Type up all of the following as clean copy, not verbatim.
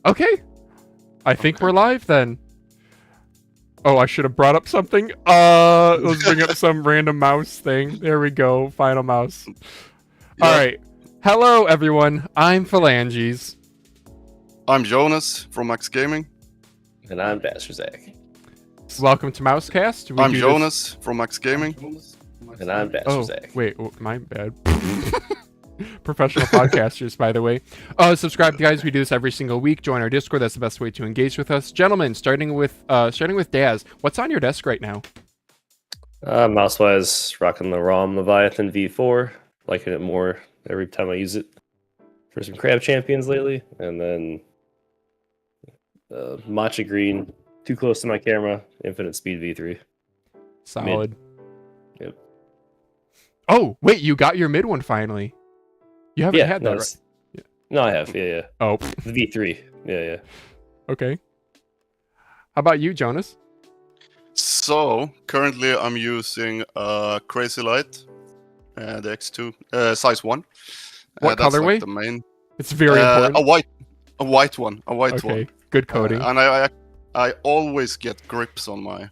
Okay. I think we're live then. Oh, I should have brought up something. Let's bring up some random mouse thing. There we go. Finalmouse. Yep. All right. Hello, everyone. I'm Phalanges. I'm Jonas from MaxGaming. And I'm Zach. Welcome to Mousecast. I'm Jonas from MaxGaming. And I'm Zach. Wait, my bad. Professional podcasters, by the way. Subscribe, guys. We do this every single week. Join our Discord. That's the best way to engage with us, gentlemen. Starting with Daz. What's on your desk right now? Mouse-wise, rocking the ROM Leviathan V4. Liking it more every time I use it. For some crab champions lately, and then matcha green. Too close to my camera. Infinite speed V3. Solid. Mid. Yep. Oh wait, you got your mid one finally. You haven't had that, right? Yeah. No, I have. Yeah. Oh, the V3. Yeah. Okay. How about you, Jonas? So currently, I'm using a Xlite, the X2 size 1. What that's colorway? Like the main. It's very important. A white one. Okay. Good coding. And I always get grips on my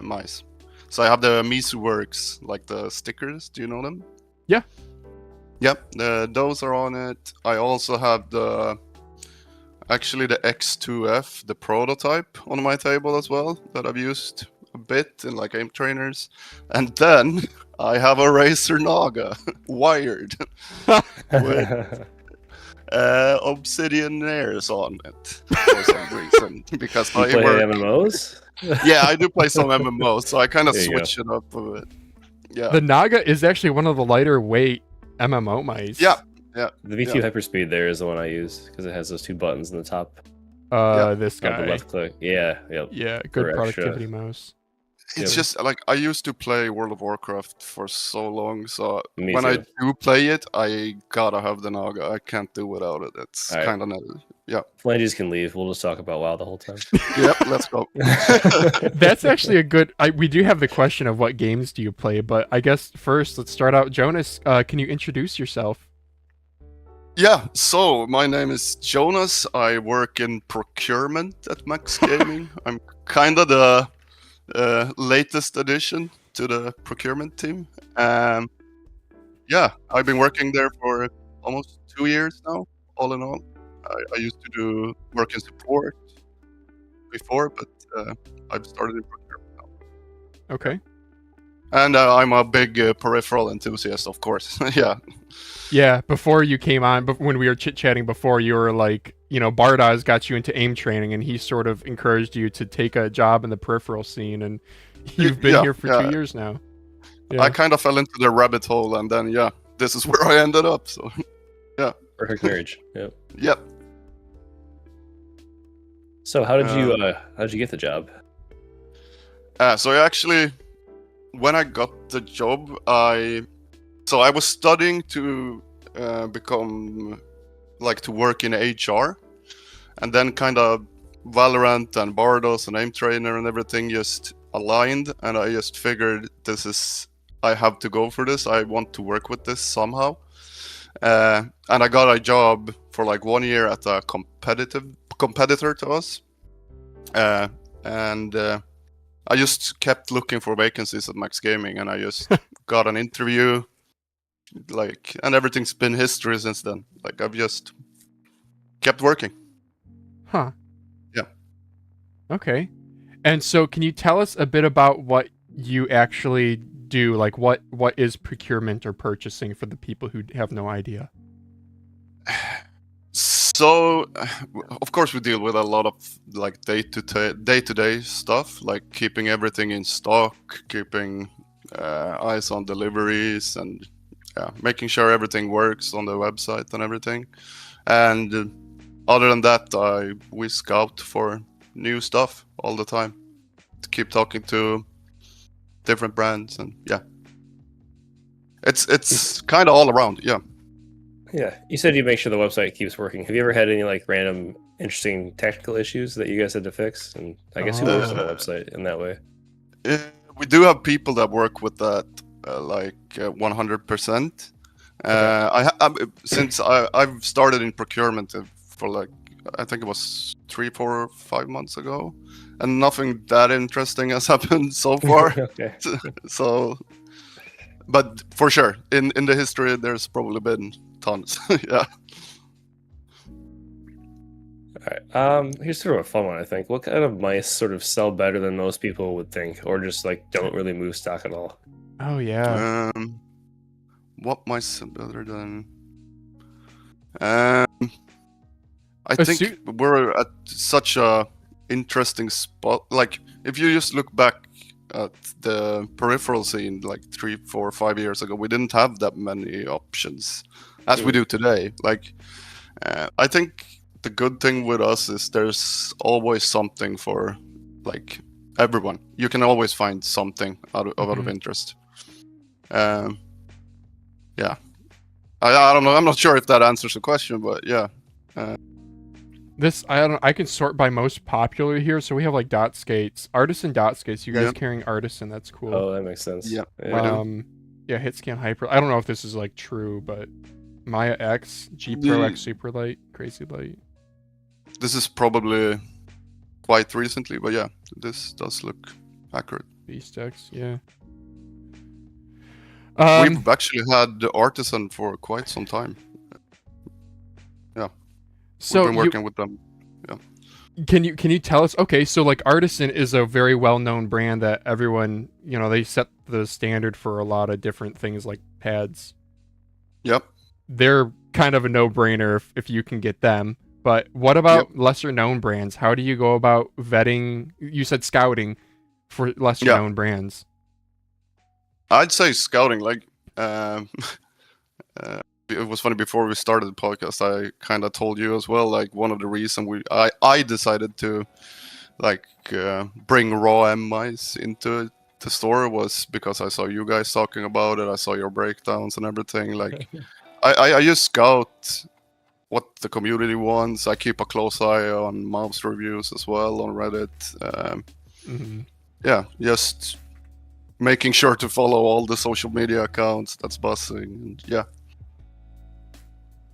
mice. So I have the MesoWorks, like the stickers. Do you know them? Yeah. Yep, those are on it. I also have the X2F, the prototype, on my table as well, that I've used a bit in like aim trainers. And then I have a Razer Naga wired with Obsidian Airs on it for some reason. Because you play MMOs? Yeah, I do play some MMOs, so I kind of switch it up a bit. Yeah. The Naga is actually one of the lighter weight MMO mice. Yeah. The V2 Hyperspeed there is the one I use because it has those two buttons in the top. This guy. The left click. Yeah. Yeah, good productivity mouse. It's just like I used to play World of Warcraft for so long, so Me when too. I do play it, I gotta have the Naga. I can't do without it. It's kind of yeah. Phalanges can leave. We'll just talk about WoW the whole time. Yep, let's go. That's actually a good. We do have the question of what games do you play, but I guess first let's start out. Jonas, can you introduce yourself? Yeah, so my name is Jonas. I work in procurement at MaxGaming. I'm kind of the latest addition to the procurement team. Yeah, I've been working there for almost 2 years now, all in all. I used to work in support before, but I've started in procurement now. Okay. And I'm a big peripheral enthusiast, of course. Yeah. Yeah, before you came on, but when we were chit-chatting before, you were like, Bardaz got you into aim training, and he sort of encouraged you to take a job in the peripheral scene, and you've been here for 2 years now. Yeah. I kind of fell into the rabbit hole, and then, this is where I ended up, so, yeah. Perfect marriage. Yep. Yep. So how did you get the job? So actually, when I got the job, I was studying to become, to work in HR, and then kind of Valorant and Bardos and Aim Trainer and everything just aligned, and I just figured I have to go for this. I want to work with this somehow. And I got a job for 1 year at a competitor to us. And I just kept looking for vacancies at MaxGaming, and I just got an interview, and everything's been history since then. I've just kept working. Huh. Yeah. Okay. And so can you tell us a bit about what you actually do? What is procurement or purchasing for the people who have no idea? So, of course, we deal with a lot of day-to-day stuff, like keeping everything in stock, keeping eyes on deliveries, and making sure everything works on the website and everything. And other than that, we scout for new stuff all the time to keep talking to different brands, and it's kind of all around. Yeah, you said you make sure the website keeps working. Have you ever had any random interesting technical issues that you guys had to fix? And I guess who works on the website in that way? We do have people that work with that 100%. Since I've started in procurement for I think it was 3, 4, 5 months ago, and nothing that interesting has happened so far. Okay. So, but for sure, in the history, there's probably been tons. Yeah. All right. Here's sort of a fun one, I think. What kind of mice sort of sell better than most people would think, or just like don't really move stock at all? Oh yeah. What mice better than? I A think suit- we're at such a interesting spot. Like, if you just look back at the peripheral scene, like 3, 4, 5 years ago, we didn't have that many options as we do today. Like, I think the good thing with us is there's always something for like everyone. You can always find something out of interest. Yeah. I don't know. I'm not sure if that answers the question, but yeah. This I can sort by most popular here. So we have like dot skates, Artisan dot skates. You guys Yep. carrying Artisan? That's cool. Oh, that makes sense. Yeah. Yeah. Yeah, hit scan hyper. I don't know if this is like true, but Maya X, G Pro X Super Light, Crazy Light. This is probably quite recently, but yeah, this does look accurate. Beast X, yeah. We've actually had the Artisan for quite some time. Yeah. So We've been working with them. can you tell us? Okay, so like Artisan is a very well known brand that everyone, you know, they set the standard for a lot of different things like pads. Yep. They're kind of a no brainer if you can get them. But what about lesser known brands? How do you go about vetting? You said scouting for lesser known brands. I'd say scouting. Like, it was funny before we started the podcast. I kind of told you as well. Like, one of the reasons I decided to like bring raw M mice into the store was because I saw you guys talking about it. I saw your breakdowns and everything. Like, I just scout what the community wants. I keep a close eye on mouse reviews as well on Reddit. Yeah, just making sure to follow all the social media accounts that's buzzing. And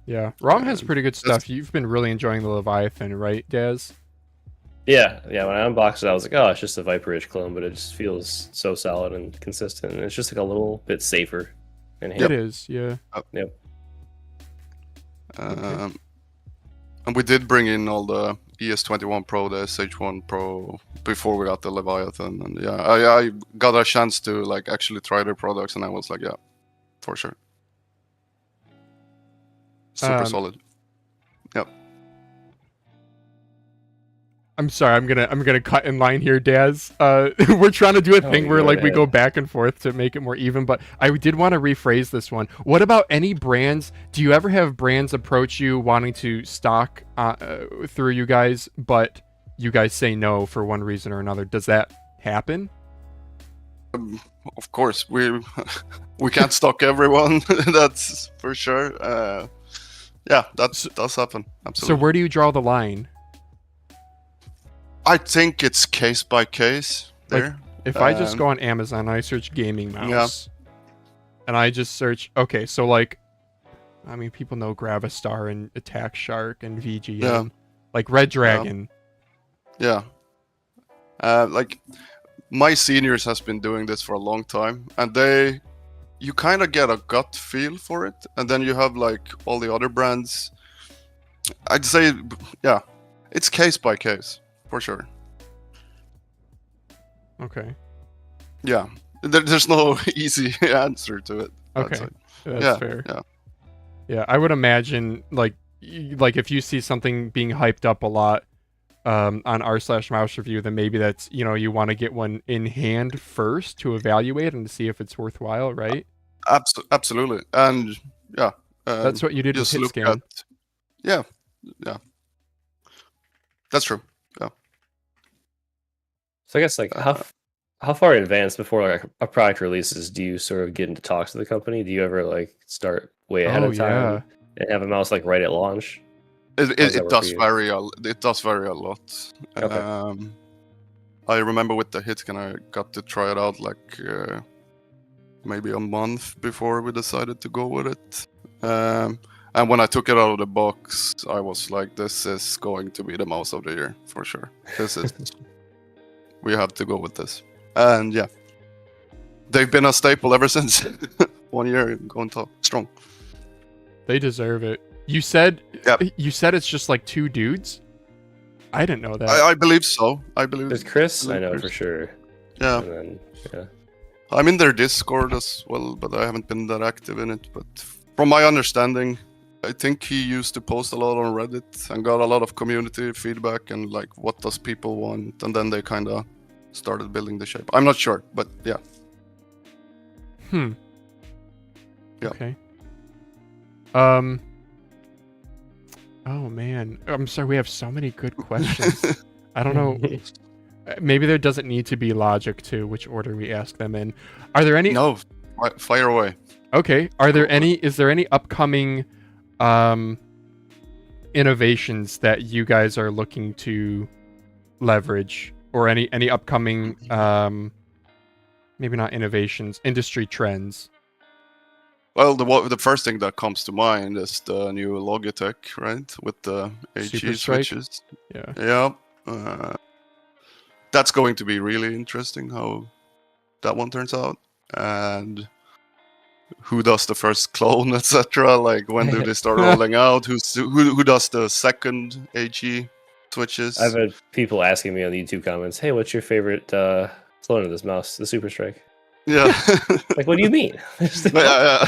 Yeah, ROM has pretty good stuff. You've been really enjoying the Leviathan, right, Daz? Yeah. When I unboxed it, I was like, oh, it's just a Viper-ish clone, but it just feels so solid and consistent. And it's just like a little bit safer. It is, yeah. Yep. And we did bring in all the ES21 Pro, the SH1 Pro before we got the Leviathan. And yeah, I got a chance to like actually try their products, and I was like, yeah, for sure. Super solid. Yep. I'm sorry, I'm gonna cut in line here, Daz. We're trying to do a thing where like we go back and forth to make it more even, but I did want to rephrase this one. What about any brands? Do you ever have brands approach you wanting to stock through you guys, but you guys say no for one reason or another? Does that happen? Of course, we can't stock everyone. That's for sure. Yeah, that does happen. Absolutely. So where do you draw the line? I think it's case by case there. Like, if I just go on Amazon and I search gaming mouse, and I just search, okay, so like, I mean, people know Gravistar and Attack Shark and VGM, like Red Dragon. Yeah. Like, my seniors has been doing this for a long time, and you kind of get a gut feel for it, and then you have like all the other brands. I'd say, yeah, it's case by case. For sure. Okay. Yeah. There's no easy answer to it. Okay. That's fair. Yeah, I would imagine like if you see something being hyped up a lot on r/mouse review, then maybe that's, you know, you want to get one in hand first to evaluate and to see if it's worthwhile, right? Absolutely. And yeah. That's what you did with HitScan. Yeah. That's true. Yeah. So I guess like how far in advance before like a product releases do you sort of get into talks with the company? Do you ever like start way ahead of time and have a mouse like right at launch? It does vary. It does vary a lot. Okay. I remember with the HitScan, I got to try it out like maybe a month before we decided to go with it. And when I took it out of the box, I was like, "This is going to be the mouse of the year for sure. This is we have to go with this." And yeah, they've been a staple ever since. 1 year going top strong. They deserve it. You said Yep. it's just like 2 dudes? I didn't know that. I believe so. I believe. There's Chris, I know Chris. for sure. Yeah. And then, yeah. I'm in their Discord as well, but I haven't been that active in it. But from my understanding, I think he used to post a lot on Reddit and got a lot of community feedback and like, what does people want? And then they kind of started building the shape. I'm not sure, but yeah. Yeah. Okay. Oh man, I'm sorry. We have so many good questions. I don't know. Maybe there doesn't need to be logic to which order we ask them in. Are there any? No, fire away. Okay. Are there any? Is there any upcoming innovations that you guys are looking to leverage, or any upcoming maybe not innovations, industry trends? Well, the first thing that comes to mind is the new Logitech, right, with the HE switches. Yeah. Yeah. That's going to be really interesting how that one turns out, and who does the first clone, etc. Like, when do they start rolling out? Who does the second HE switches? I've had people asking me on the YouTube comments, "Hey, what's your favorite clone of this mouse, the Super Strike?" Yeah. Like, what do you mean? Yeah.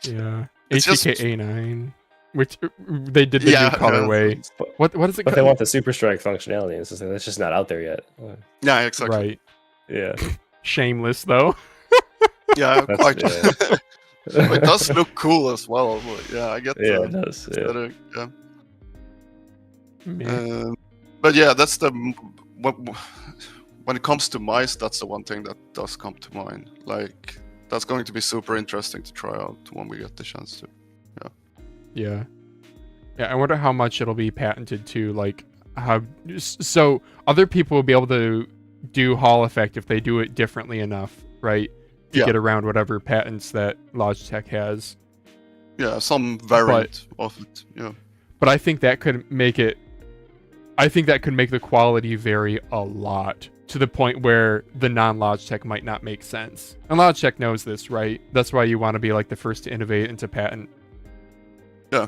Yeah. It's just- ATK A9, which they did the new colorway. What is it? But they want the Super Strike functionality. And it's just like, that's just not out there yet. Yeah, exactly. Right. Yeah. Shameless though. Yeah, That's- quite. yeah. It does look cool as well. But yeah, I get Yeah, the it does. Yeah. aesthetic, yeah. Man. But yeah, that's when it comes to mice, that's the one thing that does come to mind. Like, that's going to be super interesting to try out when we get the chance to. Yeah. I wonder how much it'll be patented to, like, how so other people will be able to do Hall effect if they do it differently enough, right? To get around whatever patents that Logitech has. Yeah, some variant of it. Yeah. But I think that could make it. I think that could make the quality vary a lot, to the point where the non-Logitech might not make sense. And Logitech knows this, right? That's why you want to be like the first to innovate and to patent. Yeah.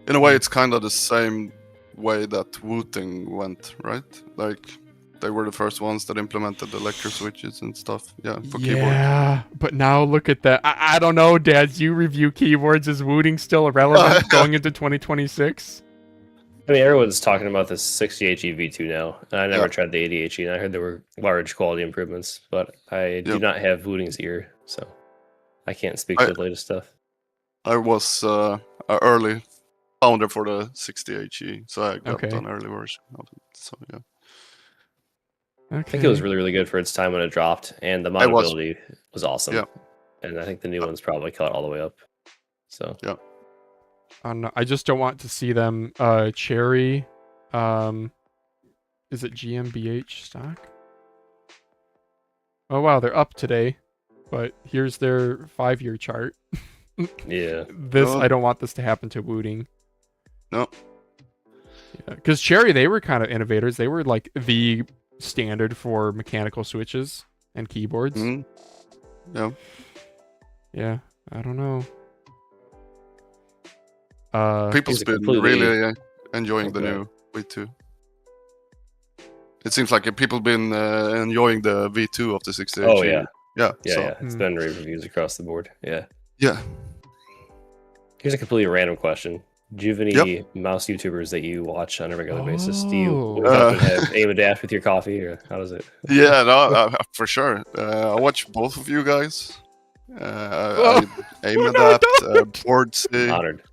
In a way, it's kind of the same way that Wooting went, right? Like, they were the first ones that implemented the electro switches and stuff. Yeah, for keyboards. Yeah, but now look at that. I don't know, Dads. You review keyboards. Is Wooting still irrelevant going into 2026? I mean, everyone's talking about this 60HE V2 now. And I never tried the 80HE, and I heard there were large quality improvements, but I do not have Wooting's ear, so I can't speak to the latest stuff. I was an early founder for the 60HE, so I got an early version of it. So yeah. Okay. I think it was really, really good for its time when it dropped, and the moddability was awesome. Yeah. And I think the new one's probably cut all the way up. So yeah. I just don't want to see them Cherry. Is it GmbH stock? Oh wow, they're up today, but here's their 5-year chart. Yeah. I don't want this to happen to Wooting. No. Yeah, because Cherry, they were kind of innovators. They were like the standard for mechanical switches and keyboards. Mm-hmm. Yeah. Yeah, I don't know. People's been really enjoying the new V2. It seems like people been enjoying the V2 of the 60HE. Oh yeah. Yeah. Yeah. It's been rave reviews across the board. Yeah. Yeah. Here's a completely random question. Do you have any mouse YouTubers that you watch on a regular basis? Do you wake up and have aim a dash with your coffee, or how does it? Yeah, no, for sure. I watch both of you guys. I aim adapt, Boardsy. Honored.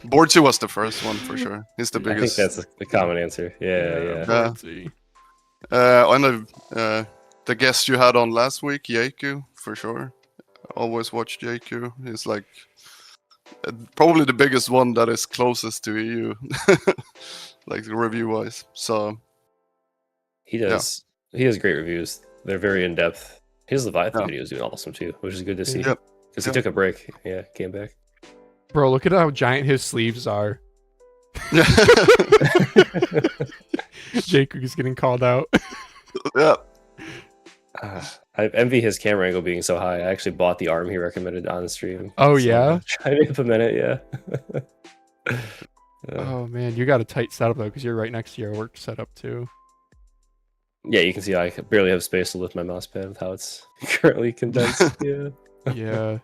Boardsy was the first one for sure. He's the biggest. I think that's the common answer. Yeah. Boardsy. And the guest you had on last week, Yaku, for sure. Always watch Yaku. He's like probably the biggest one that is closest to EU, like review wise. So he does. He has great reviews. They're very in depth. His Leviathan Yeah. video is doing awesome too, which is good to see. Yep. Because he Yep. took a break. Yeah, came back. Bro, look at how giant his sleeves are. Jake is getting called out. Yeah. I envy his camera angle being so high. I actually bought the arm he recommended on stream. Oh, so yeah? Try to implement it, yeah. Oh man, you got a tight setup though, because you're right next to your work setup too. Yeah, you can see I barely have space to lift my mouse pad with how it's currently condensed. Yeah. Yeah.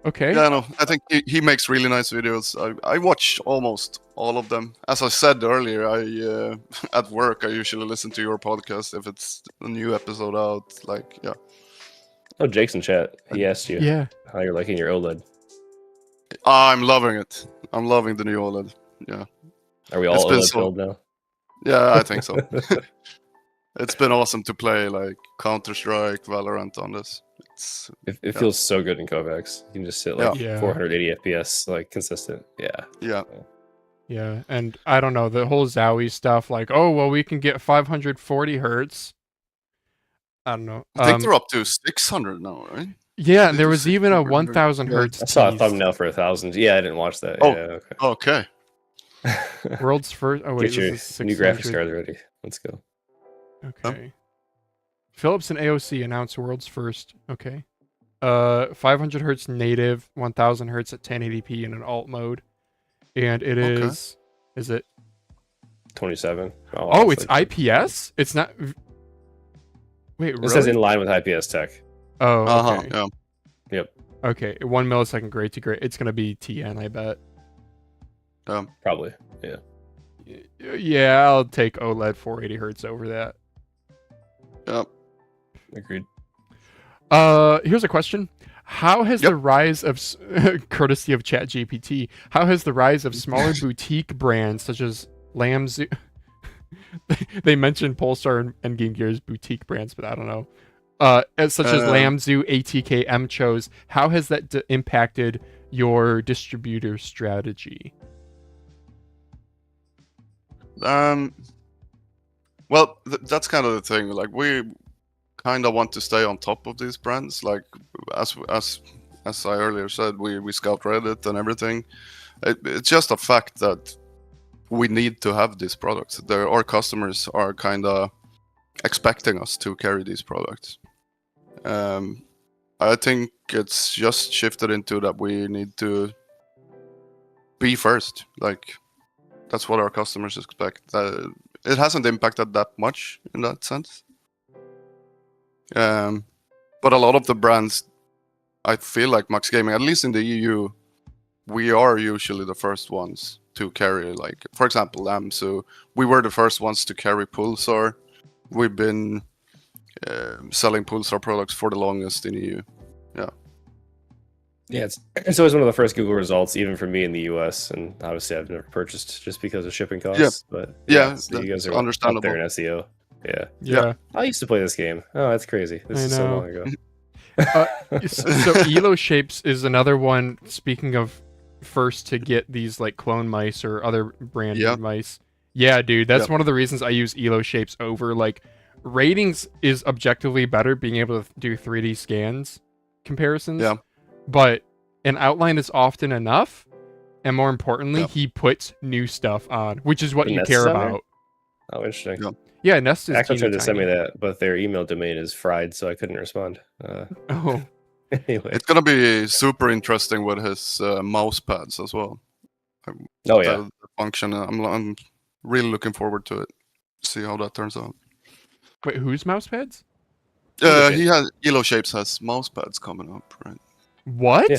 Okay. Yeah, no, I think he makes really nice videos. I watch almost all of them. As I said earlier, I at work I usually listen to your podcast if it's a new episode out. Like, yeah. Oh, Jake's in chat. He asked you Yeah. how you're liking your OLED. I'm loving it. I'm loving the new OLED. Yeah. Are we all It's been OLED so- filled now? Yeah, I think so. It's been awesome to play like Counter-Strike, Valorant on this. It Yeah. feels so good in Kovacs. You can just sit like Yeah. 480 FPS, like consistent. Yeah. Yeah. Yeah. And I don't know, the whole Zowie stuff, like, oh well, we can get 540 hertz. I don't know. I think they're up to 600 now, right? Yeah, They there do was even a 600. 1000 Yeah. hertz I saw a teased. thumbnail for 1,000. Yeah, I didn't watch that. Oh. Yeah, Okay. okay. World's first. Oh wait, Get your this is new graphics 600. card ready. Let's go. Okay. Philips and AOC announced world's first. Okay. 500 hertz native, 1000 hertz at 1080p in an alt mode, and it Okay. is. Is it? 27. Oh, it's IPS. It's not. Wait, It really? says in line with IPS tech. Oh, Uh-huh. okay. Yeah. Okay, 1 millisecond grade to grade. It's gonna be TN, I bet. Probably. Yeah. Yeah, I'll take OLED 480 hertz over that. Yeah. Agreed. Here's a question. How has Yep. the rise of, courtesy of ChatGPT, how has the rise of smaller boutique brands such as Lamzu, they mentioned Pulsar and Endgame Gear as boutique brands, but I don't know, such as Lamzu, ATK Mchos, how has that impacted your distributor strategy? Well, that's kind of the thing. Like, we kind of want to stay on top of these brands. Like, as I earlier said, we scout Reddit and everything. It's just a fact that we need to have these products. Our customers are kind of expecting us to carry these products. I think it's just shifted into that we need to be first. Like, that's what our customers expect. It hasn't impacted that much in that sense. But a lot of the brands, I feel like MaxGaming, at least in the EU, we are usually the first ones to carry, like, for example, Lamzu. We were the first ones to carry Pulsar. We've been selling Pulsar products for the longest in EU. Yeah, it's always one of the first Google results, even for me in the US. And obviously, I've never purchased just because of shipping costs. Yeah. But Yeah, so you guys that's are understandable. up there in SEO. Yeah. Yeah. I used to play this game. Oh, that's crazy. This I is so know. long ago. So Elo Shapes is another one. Speaking of first to get these like clone mice or other branded Yeah. mice. Yeah, dude, that's Yeah. one of the reasons I use Elo Shapes over like ratings is objectively better being able to do 3D scans comparisons. Yeah. But an outline is often enough, and more importantly, Yeah. he puts new stuff on, which is what The you Nest care is on there? about. Oh, interesting. Yeah. Yeah, Nest is Axel tried teeny to send me tiny. that, but their email domain is fried, so I couldn't respond. Oh, Anyway. It's gonna be super interesting with his mouse pads as well. Oh, yeah. The function. I'm really looking forward to it. See how that turns out. wait, whose mouse pads? Elo Shapes has mouse pads coming up, right? What? Yeah.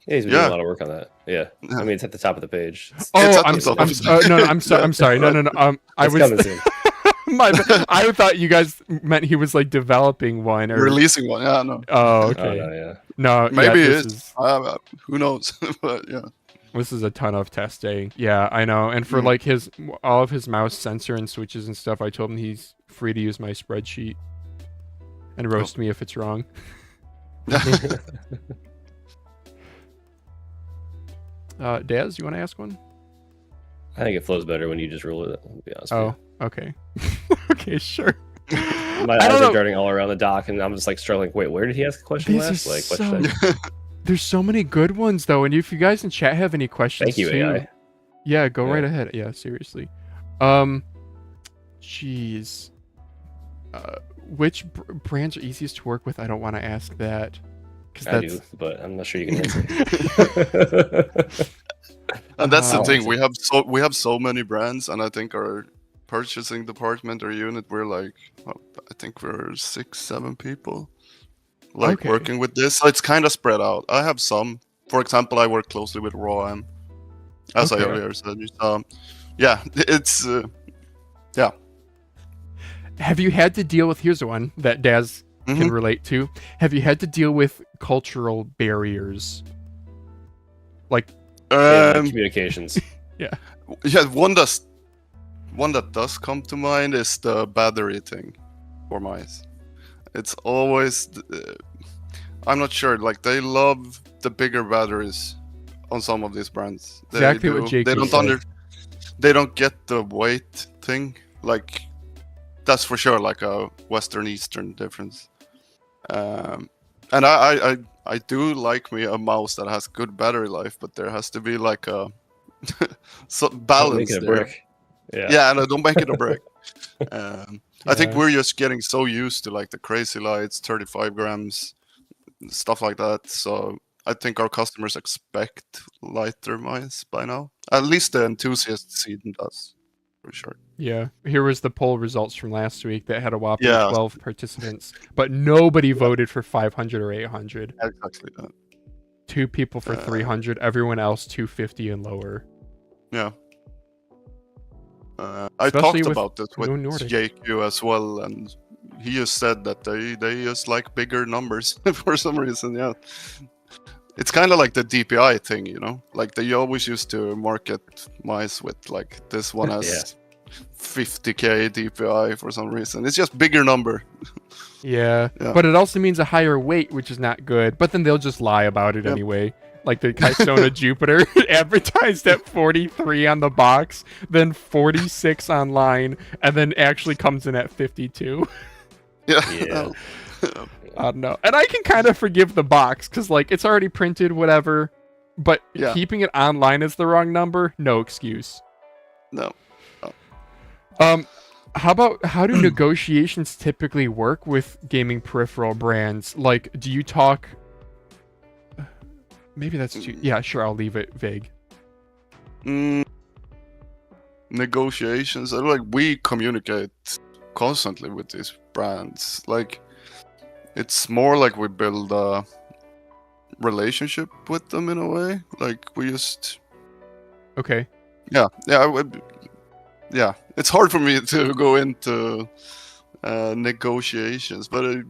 Yeah, he's been doing Yeah. a lot of work on that. Yeah. I mean, it's at the top of the page. It's Oh, It's at I'm, the top. no, I'm sorry. I'm sorry. No. I it's was. coming soon. My bad. I thought you guys meant he was like developing one or. Releasing one. Yeah, no. Oh, Oh, okay. no, yeah. No, Maybe yeah, it this is. Who knows? But yeah. This is a ton of testing. Yeah, I know. And for Mhm. like all of his mouse sensor and switches and stuff, I told him he's free to use my spreadsheet and roast me if it's wrong. Daz, you want to ask one? I think it flows better when you just rule it. To be honest with Oh, okay. Okay, sure. My I eyes don't are know. darting all around the dock, and I'm just like struggling. Wait, where did he ask a question These last? are Like, what so- should I? There's so many good ones though, and if you guys in chat have any questions Thank you, too, AI. yeah, go Yeah. right ahead. Yeah, seriously. Jeez. Which brands are easiest to work with? I don't want to ask that. I do, but I'm not sure you can answer. And that's the Oh, thing. We have so many brands, and I think our purchasing department or unit, we're like, I think we're 6-7 people, like Okay. working with this. So it's kind of spread out. I have some. For example, I work closely with Raw M, as I Okay. earlier said. Yeah, it's yeah. Have you had to deal with? Here's one that Daz can Mhm. relate to. Have you had to deal with cultural barriers? Like, Yeah, like communications. Yeah, one that does come to mind is the battery thing for mice. It's always I'm not sure. Like they love the bigger batteries on some of these brands. They Exactly what do. Jake They was don't saying. They don't get the weight thing. Like that's for sure. Like a Western Eastern difference. And I do like me a mouse that has good battery life, but there has to be like a Don't balance make it a there. brick. Yeah. Yeah, and I don't make it a brick. I think Yeah. we're just getting so used to like the crazy lights, 35 grams, stuff like that. So I think our customers expect lighter mice by now. At least the enthusiast scene does, for sure. Yeah. Here was the poll results from last week that had a whopping Yeah. 12 participants, but nobody voted for 500 or 800. Exactly that. 2 people for 300. Everyone else 250 and lower. Yeah. I Especially talked with about this with no Nordic. JQ as well, and he just said that they just like bigger numbers for some reason. Yeah, it's kind of like the DPI thing, you know. Like they always used to market mice with like this one has 50k DPI for some reason. It's just bigger number. Yeah. Yeah. But it also means a higher weight, which is not good. But then they'll just lie about it Yep. anyway. Like the Kaisona Jupiter advertised at 43 on the box, then 46 online, and then actually comes in at 52. Yeah. Yeah. I don't know. And I can kind of forgive the box because, like, it's already printed, whatever. But Yeah. keeping it online as the wrong number, no excuse. No. How do negotiations typically work with gaming peripheral brands? Like, do you talk? Maybe that's too. Yeah, sure. I'll leave it vague. Negotiations. Like we communicate constantly with these brands. Like it's more like we build a relationship with them in a way. Like we just Okay. yeah. It's hard for me to go into negotiations, but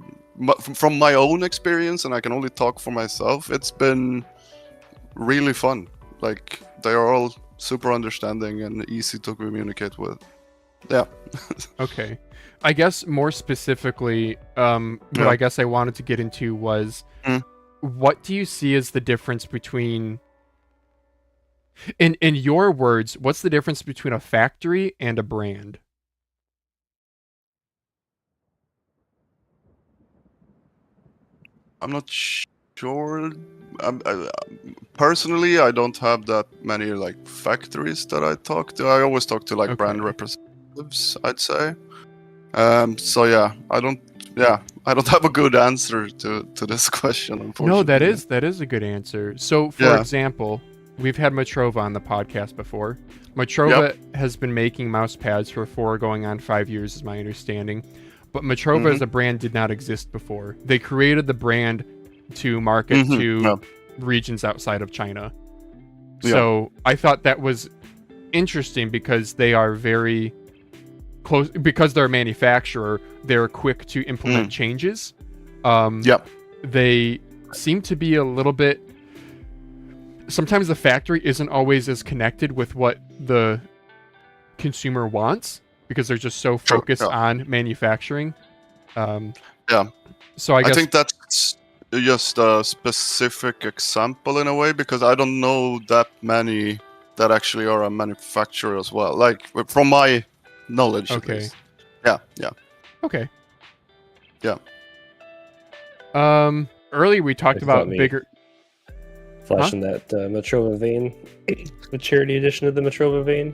from my own experience, and I can only talk for myself, it's been really fun. Like they are all super understanding and easy to communicate with. Yeah. Okay. I guess more specifically, what Yeah. I guess I wanted to get into was, what do you see as the difference between, in your words, what's the difference between a factory and a brand? I'm not sure. Personally, I don't have that many like factories that I talk to. I always talk to like brand Okay. representatives, I'd say. So yeah, I don't have a good answer to this question, unfortunately. No, that is a good answer. So, for Yeah. example, we've had Matrova on the podcast before. Matrova has been making mouse pads for 4 going on 5 years, is my understanding. But Matrova as a brand did not exist before. They created the brand to market to regions outside of China. Yeah. So I thought that was interesting because they are very close, because they're a manufacturer, they're quick to implement changes. They seem to be a little bit, sometimes the factory isn't always as connected with what the consumer wants because they're just so focused on manufacturing. So I guess, think that's just a specific example in a way, because I don't know that many that actually are a manufacturer as well. Like from my knowledge. At Okay. least. Yeah. Okay. Earlier we talked It's about about me. bigger. Flashing that Matrova vein, the charity edition of the Matrova vein.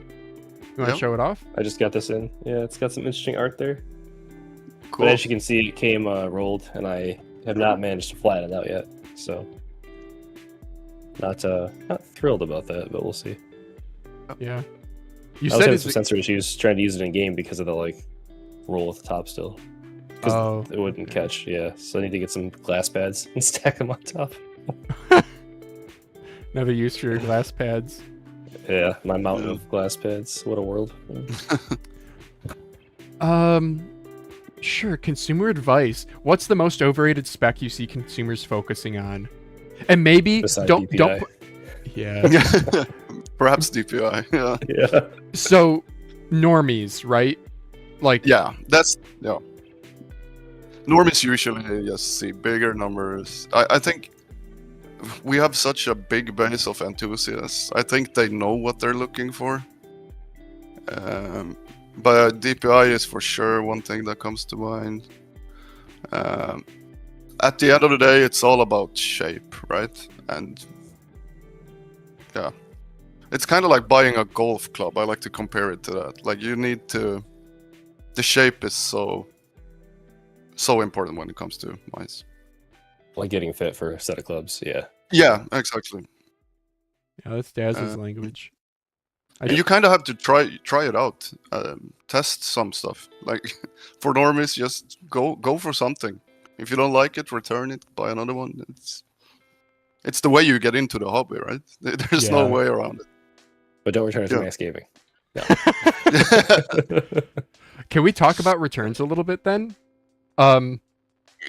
You want to Yep. show it off? I just got this in. Yeah, it's got some interesting art there. Cool. But as you can see, it came rolled, and I have not managed to flatten it out yet. So, not thrilled about that, but we'll see. Yeah. I You was said having it's some sensor issues trying to use it in game because of the like roll at the top still. Because Oh, it wouldn't catch. Yeah, so I need to get some glass pads and stack them on top. another use for your glass pads. Yeah, my mountain of glass pads. What a world. Sure. Consumer advice. What's the most overrated spec you see consumers focusing on? And maybe Besides don't DPI. put. Yeah. Perhaps DPI. Yeah. Yeah. So normies, right? Like Yeah. Normies usually just see bigger numbers. I think we have such a big base of enthusiasts. I think they know what they're looking for. But DPI is for sure one thing that comes to mind. At the end of the day, it's all about shape, right? And yeah, it's kind of like buying a golf club. I like to compare it to that. Like you need to, the shape is so important when it comes to mice. Like getting fit for a set of clubs. Yeah. Yeah, exactly. yeah, that's Daz's language. And you kind of have to try it out, test some stuff. Like for normies, just go for something. If you don't like it, return it, buy another one. It's the way you get into the hobby, right? There's no Yeah. way around it. But don't return it to Yeah. MaxGaming. Can we talk about returns a little bit then?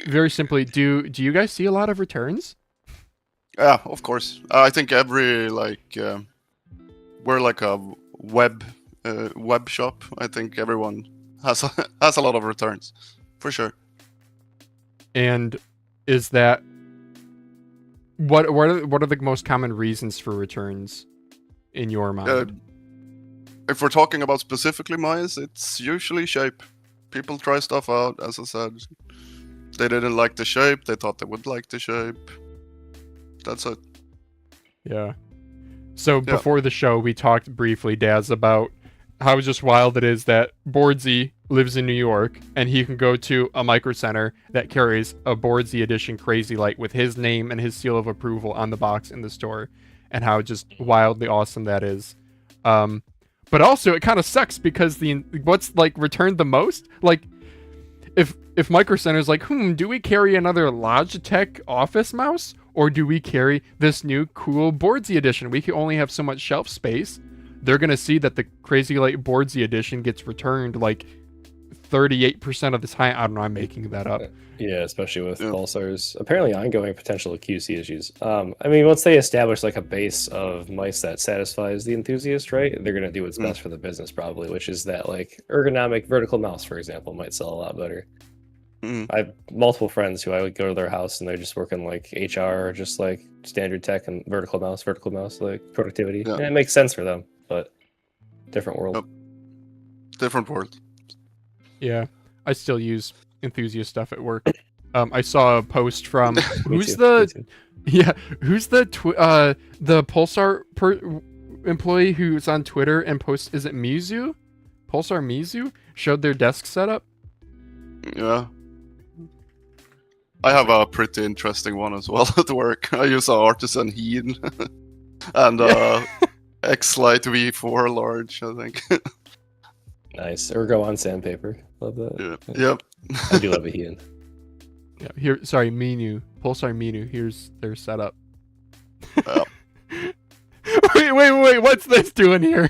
Very simply, do you guys see a lot of returns? Yeah, of course. I think every we're like a web shop. I think everyone has a lot of returns, for sure. And is that what are the most common reasons for returns in your mind? If we're talking about specifically mice, it's usually shape. People try stuff out, as I said. They didn't like the shape. They thought they would like the shape. That's it. Yeah. So before the show, we talked briefly, Daz, about how just wild it is that Boardsy lives in New York and he can go to a micro center that carries a Boardsy edition Crazy Light with his name and his seal of approval on the box in the store, and how just wildly awesome that is. But also it kind of sucks because what's like returned the most, like if Micro Center's like, do we carry another Logitech Office mouse? Or do we carry this new cool Boardsy edition? We can only have so much shelf space. They're going to see that the Crazy Light Boardsy edition gets returned like 38% of the time. I don't know, I'm making that up. Yeah, especially with Pulsar's apparently ongoing potential QC issues. I mean, once they establish like a base of mice that satisfies the enthusiast, right? They're going to do what's best for the business probably, which is that like ergonomic vertical mouse, for example, might sell a lot better. I have multiple friends who I would go to their house and they're just working like HR or just like standard tech and vertical mouse, like productivity. Yeah. And it makes sense for them, but different world. Yep. Different world. Yeah, I still use enthusiast stuff at work. I saw a post from Me who's too. the Pulsar employee who's on Twitter and posts. Is it Mizu? Pulsar Mizu showed their desk setup. Yeah. I have a pretty interesting one as well at work. I use an Artisan Huan and Xlite V4 large, I think. Nice. Or go on sandpaper. Love that. Yeah. Yep. I do love a Huan. Yeah, here. Sorry, Minu. Pulsar Minu. Here's their setup. Yeah. Wait. What's this doing here?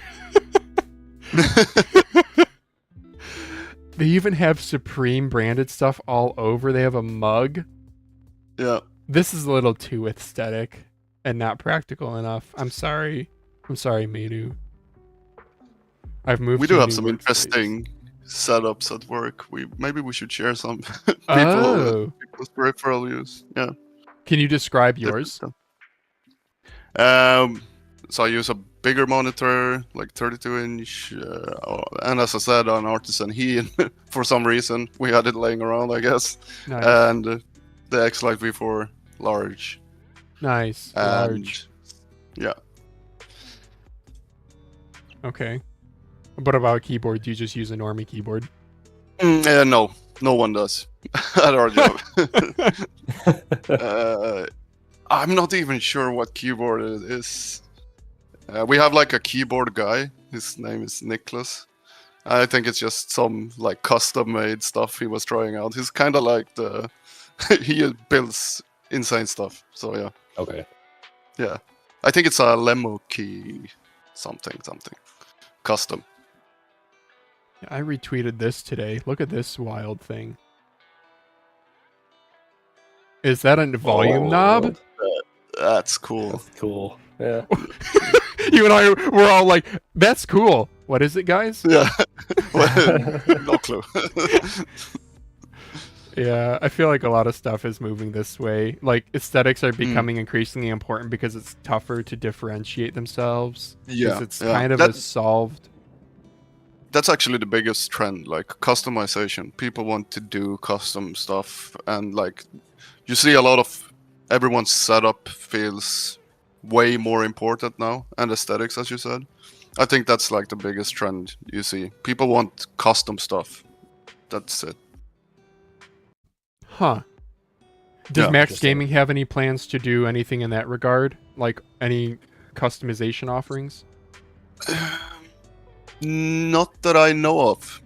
They even have Supreme branded stuff all over. They have a mug. Yeah. This is a little too aesthetic and not practical enough. I'm sorry, Minu. I've moved. We to do a have new some workspace. interesting setups at work. Maybe we should share some people's peripheral use. Yeah. Can you describe yours? So I use a bigger monitor, like 32-inch, and as I said, an Artisan Huan. For some reason, we had it laying around, I guess. Nice. And the Xlite V4 large. Nice. And Large. yeah. Okay. What about a keyboard? Do you just use a normie keyboard? No, no one does at our job. I'm not even sure what keyboard it is. We have like a keyboard guy. His name is Nicholas. I think it's just some like custom-made stuff he was trying out. He's kind of like the he builds insane stuff. So yeah. Okay. Yeah, I think it's a Lemmo key, something, custom. I retweeted this today. Look at this wild thing. Is that a volume knob? That's cool. That's cool. Yeah. You and I were all like, "That's cool." What is it, guys? Yeah. No clue. Yeah, I feel like a lot of stuff is moving this way. Like aesthetics are becoming increasingly important because it's tougher to differentiate themselves. Yeah, it's yeah. kind of a solved. That's actually the biggest trend, like customization. People want to do custom stuff, and like you see a lot of everyone's setup feels way more important now, and aesthetics, as you said. I think that's like the biggest trend you see. People want custom stuff. That's it. Huh. Does Yeah. MaxGaming have any plans to do anything in that regard? Like any customization offerings? Not that I know of.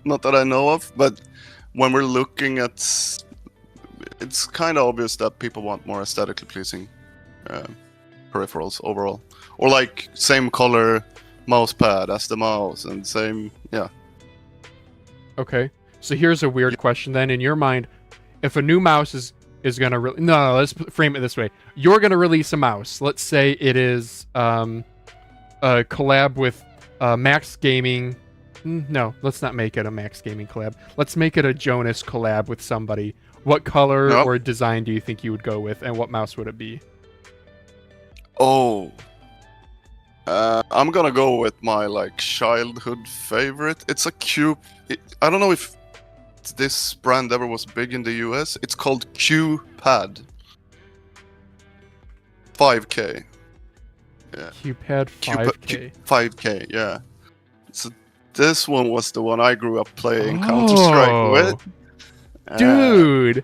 Not that I know of, but when we're looking at, it's kind of obvious that people want more aesthetically pleasing peripherals overall, or like same color mouse pad as the mouse and same, yeah. Okay. So here's a weird question then. In your mind, if a new mouse is gonna no, let's frame it this way. You're gonna release a mouse. Let's say it is a collab with MaxGaming. No, let's not make it a MaxGaming collab. Let's make it a Jonas collab with somebody. What color or design do you think you would go with, and what mouse would it be? Oh, I'm gonna go with my like childhood favorite. It's a Q. I don't know if this brand ever was big in the US. It's called Q-Pad. 5K. Yeah. Q-Pad 5K. 5K, yeah. So this one was the one I grew up playing Counter-Strike with. Dude!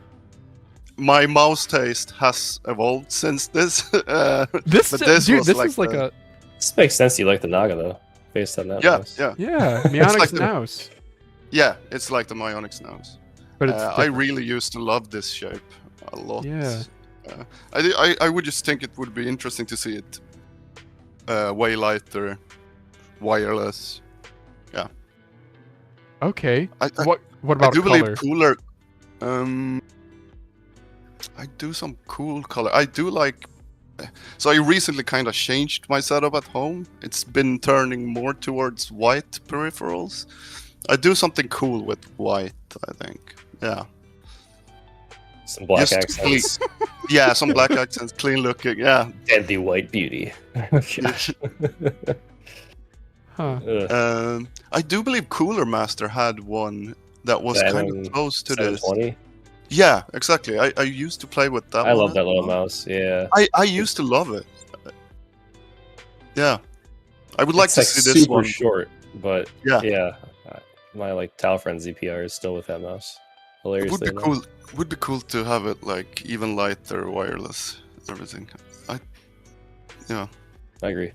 My mouse taste has evolved since this. This is like a... This makes sense you like the Naga, though, based on that mouse. Yeah, Myonix mouse. Yeah, it's like the Myonix mouse. But it's I really used to love this shape a lot. Yeah. I would just think it would be interesting to see it way lighter, wireless. Yeah. Okay. What about I do color? believe cooler. I do some cool color. I do like. So I recently kind of changed my setup at home. It's been turning more towards white peripherals. I do something cool with white, I think. Yeah. Some black accents. Yeah, some black accents, clean looking. Yeah. And the white beauty. Huh. I do believe Cooler Master had one that was kind of close to this. 720? Yeah, exactly. I used to play with that. I love that little mouse. Yeah. I used to love it. Yeah. I would like to see this one. Super short, but yeah. My like Talfriend ZPR is still with that mouse. Hilarious. It would be cool. Would be cool to have it like even lighter, wireless, everything. I agree.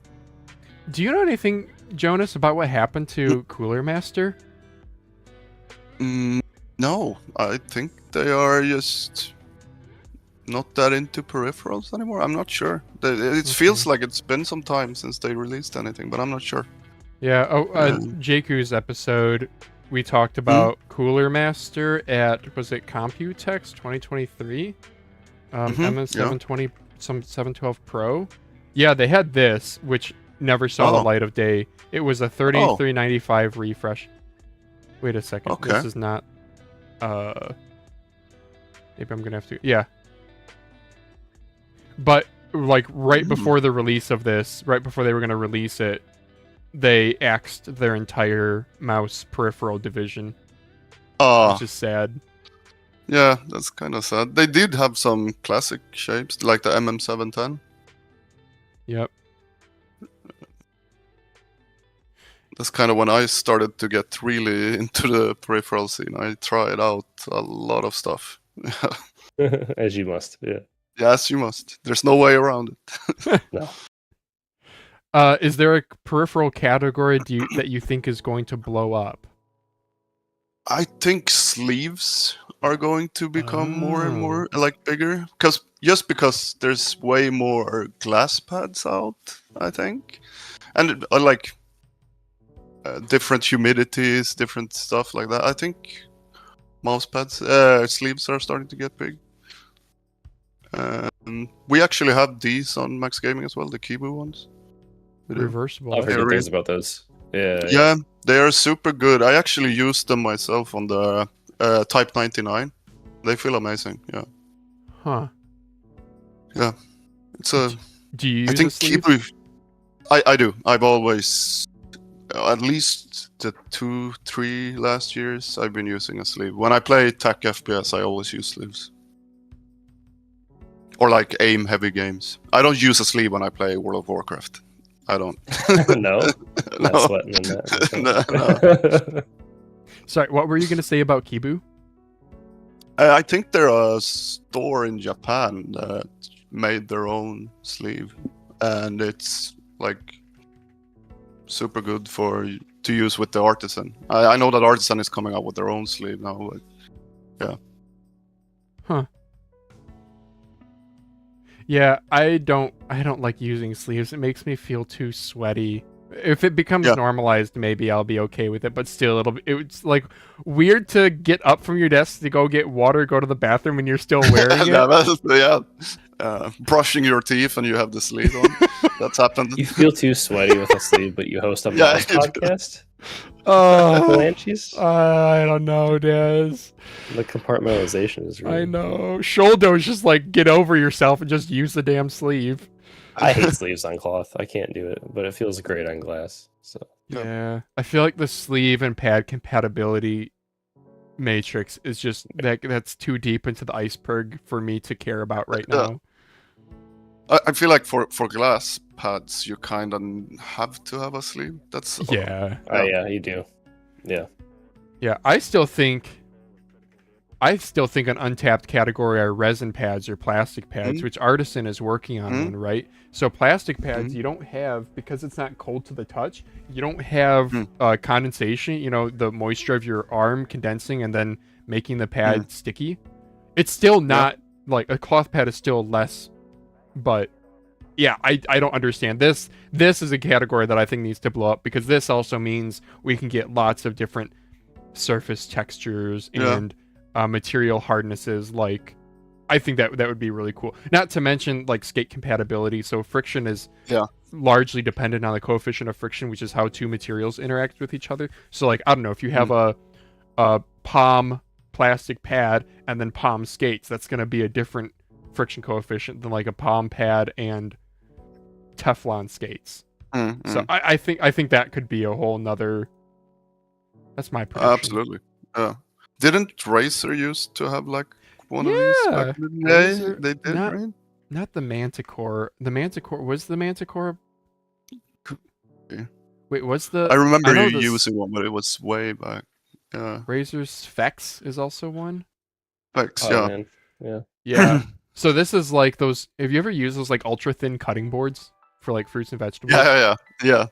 Do you know anything, Jonas, about what happened to Cooler Master? No, I think they are just not that into peripherals anymore. I'm not sure. It feels like it's been some time since they released anything, but I'm not sure. Yeah. Jakku's episode, we talked about Cooler Master at, was it Computex 2023? MS720, some 712 Pro. Yeah, they had this, which never saw the light of day. It was a 3395 refresh. Wait a second. Okay. This is not. Maybe I'm gonna have to. Yeah. But like right before the release of this, right before they were going to release it, they axed their entire mouse peripheral division, which is sad. Yeah, that's kind of sad. They did have some classic shapes, like the MM710. Yep. That's kind of when I started to get really into the peripheral scene. I tried out a lot of stuff. As you must, yeah. Yes, you must. There's no way around it. No. Is there a peripheral category that you think is going to blow up? I think sleeves are going to become more and more like bigger, because there's way more glass pads out, I think, and like different humidities, different stuff like that. I think mouse pads, sleeves are starting to get big. We actually have these on MaxGaming as well, the Kibu ones. Reversible. I've heard good things about those. Yeah, they are super good. I actually used them myself on the Type 99. They feel amazing. Yeah. Huh. Yeah. It's a. Do you use I think a sleeve? Kibu. I do. I've always, at least the 2-3 last years, I've been using a sleeve. When I play TAC FPS, I always use sleeves. Or like aim heavy games. I don't use a sleeve when I play World of Warcraft. I don't. No, No. not sweating in that. No. Sorry, what were you going to say about Kibu? I think they're a store in Japan that made their own sleeve, and it's like super good to use with the Artisan. I know that Artisan is coming out with their own sleeve now, but yeah. Huh. Yeah, I don't like using sleeves. It makes me feel too sweaty. If it becomes normalized, maybe I'll be okay with it. But still, it's like weird to get up from your desk to go get water, go to the bathroom, and you're still wearing it. Brushing your teeth and you have the sleeve on. That's happened. You feel too sweaty with a sleeve, but you host a podcast. Pwnage? I don't know, Des. The compartmentalization is really... I know. Shoulder is just like, get over yourself and just use the damn sleeve. I hate sleeves on cloth. I can't do it, but it feels great on glass. So yeah. I feel like the sleeve and pad compatibility matrix is just that's too deep into the iceberg for me to care about right now. I feel like for glass pads, you kind of have to have a sleeve. That's yeah. Yeah, you do. Yeah. I still think an untapped category are resin pads or plastic pads, which Artisan is working on one, right? So plastic pads, you don't have, because it's not cold to the touch, you don't have condensation, the moisture of your arm condensing and then making the pad sticky. It's still not, like, a cloth pad is still less, but yeah, I don't understand. This is a category that I think needs to blow up, because this also means we can get lots of different surface textures and material hardnesses. Like, I think that would be really cool. Not to mention like skate compatibility. So friction is largely dependent on the coefficient of friction, which is how two materials interact with each other. So like, I don't know, if you have a palm plastic pad and then palm skates, that's going to be a different friction coefficient than like a palm pad and Teflon skates. So I think that could be a whole nother. That's my prediction. Absolutely. Didn't Razer used to have like one of these back in the day? They did, right? Not the Manticore. The Manticore was the Manticore. Wait, what's the? I remember you using one, but it was way back. Yeah. Razer's Vex is also one. Vex, yeah. So this is like those. Have you ever used those like ultra thin cutting boards for like fruits and vegetables? Yeah.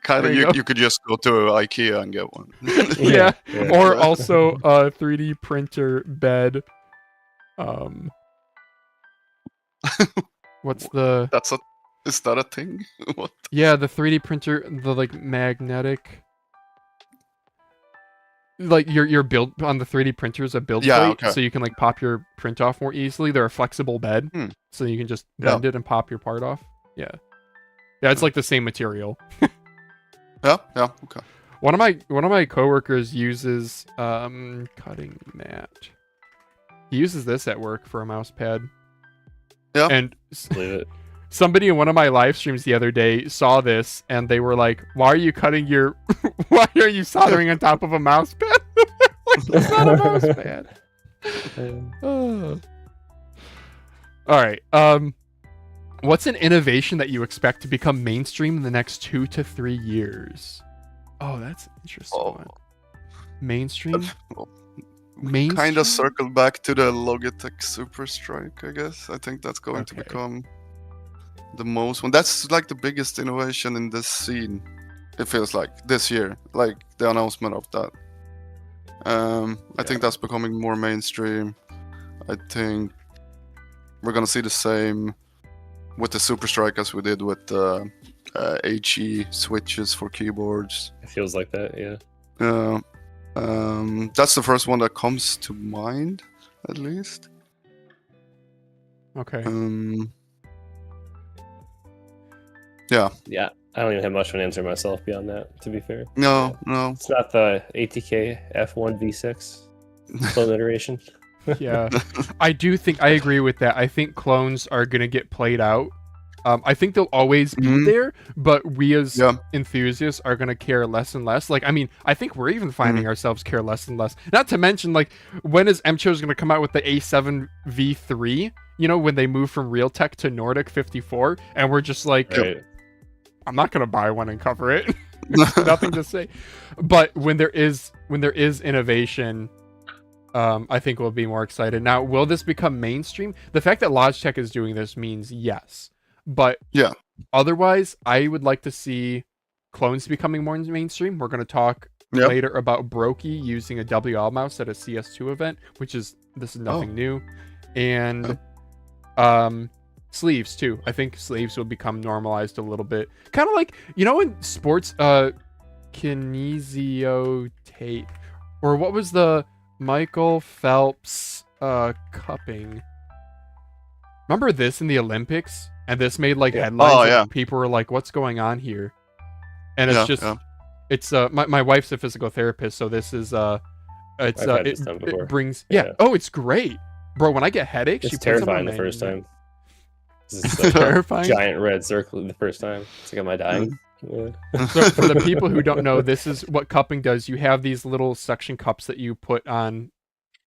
Kind of, you could just go to IKEA and get one. yeah. Or also a 3D printer bed. What's the? Is that a thing? What? Yeah, the 3D printer, the like magnetic. Like your build on the 3D printer is a build plate, so you can like pop your print off more easily. They're a flexible bed, so you can just bend it and pop your part off. Yeah, it's like the same material. Okay. One of my coworkers uses cutting mat. He uses this at work for a mouse pad. Yeah. And Believe it. somebody in one of my live streams the other day saw this, and they were like, "Why are you cutting your? Why are you soldering on top of a mouse pad? Like, it's not a mouse pad." Oh. All right. What's an innovation that you expect to become mainstream in the next 2 to 3 years? Oh, that's an interesting one. Mainstream. Mainstream. Kind of circle back to the Logitech Super Strike, I guess. I think that's going to Okay. become the most one. That's like the biggest innovation in this scene. It feels like this year, like the announcement of that. I think that's becoming more mainstream. I think we're gonna see the same with the Super Strike as we did with the HE switches for keyboards. It feels like that, yeah. That's the first one that comes to mind, at least. Okay. Yeah. Yeah, I don't even have much of an answer myself beyond that, to be fair. No. It's not the ATK F1 V6 clone iteration. Yeah, I agree with that. I think clones are gonna get played out. I think they'll always be there, but we as enthusiasts are gonna care less and less. Like, I mean, I think we're even finding ourselves care less and less. Not to mention, like, when is MCho's gonna come out with the A7 V3? You know, when they move from Realtek to Nordic 54, and we're just like, Right. I'm not gonna buy one and cover it. Nothing to say. But when there is innovation, I think we'll be more excited. Now, will this become mainstream? The fact that Logitech is doing this means yes. But otherwise, I would like to see clones becoming more mainstream. We're going to talk later about Brokey using a WLMouse at a CS2 event, this is nothing new. And sleeves too. I think sleeves will become normalized a little bit. Kind of like, you know, in sports, kinesio tape, or what was the Michael Phelps cupping? Remember this in the Olympics? And this made like headlines. And people were like, "What's going on here?" And it's it's my wife's a physical therapist, so this is it brings oh, it's great, bro. When I get headaches, it's she puts terrifying them on the first time. It's like terrifying. Giant red circle the first time. It's like, am I dying? So for the people who don't know, this is what cupping does. You have these little suction cups that you put on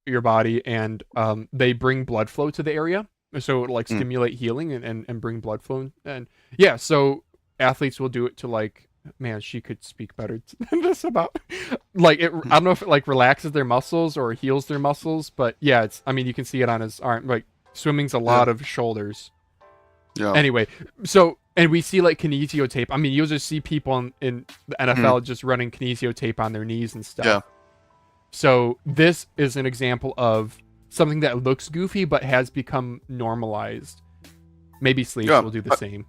your body, and they bring blood flow to the area. So it would like stimulate healing and bring blood flow. And yeah, so athletes will do it to like, man, she could speak better than this about like it. I don't know if it like relaxes their muscles or heals their muscles, but yeah, I mean, you can see it on his arm. Like swimming's a lot of shoulders. Yeah. Anyway, so and we see like kinesio tape. I mean, you'll just see people in the NFL just running kinesio tape on their knees and stuff. Yeah. So this is an example of something that looks goofy but has become normalized. Maybe sleeves will do the same.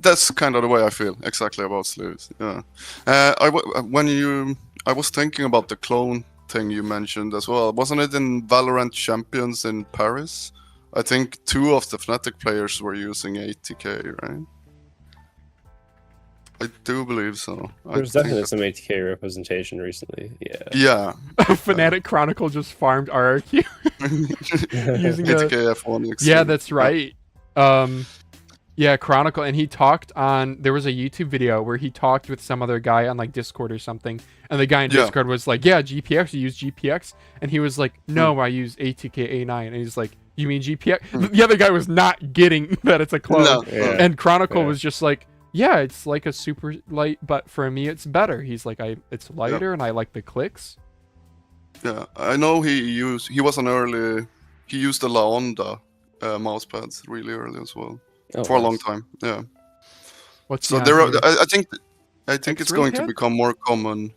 That's kind of the way I feel exactly about sleeves. Yeah. I was thinking about the clone thing you mentioned as well. Wasn't it in Valorant Champions in Paris? I think 2 of the Fnatic players were using ATK, right? I do believe so. There's definitely some ATK representation recently. Yeah. Fnatic Chronicle just farmed RRQ using ATK F1. Yeah, that's right. Yeah, Chronicle, and he talked on. There was a YouTube video where he talked with some other guy on like Discord or something, and the guy in Discord was like, "Yeah, GPX. You use GPX?" And he was like, "No, I use ATK A9." And he's like, "You mean GPX?" The other guy was not getting that it's a clone, and Chronicle was just like, "Yeah, it's like a super light, but for me it's better." He's like, it's lighter and I like the clicks. Yeah, I know he used the La Onda mouse pads really early as well for a long time. Yeah. So there are, I think it's going to become more common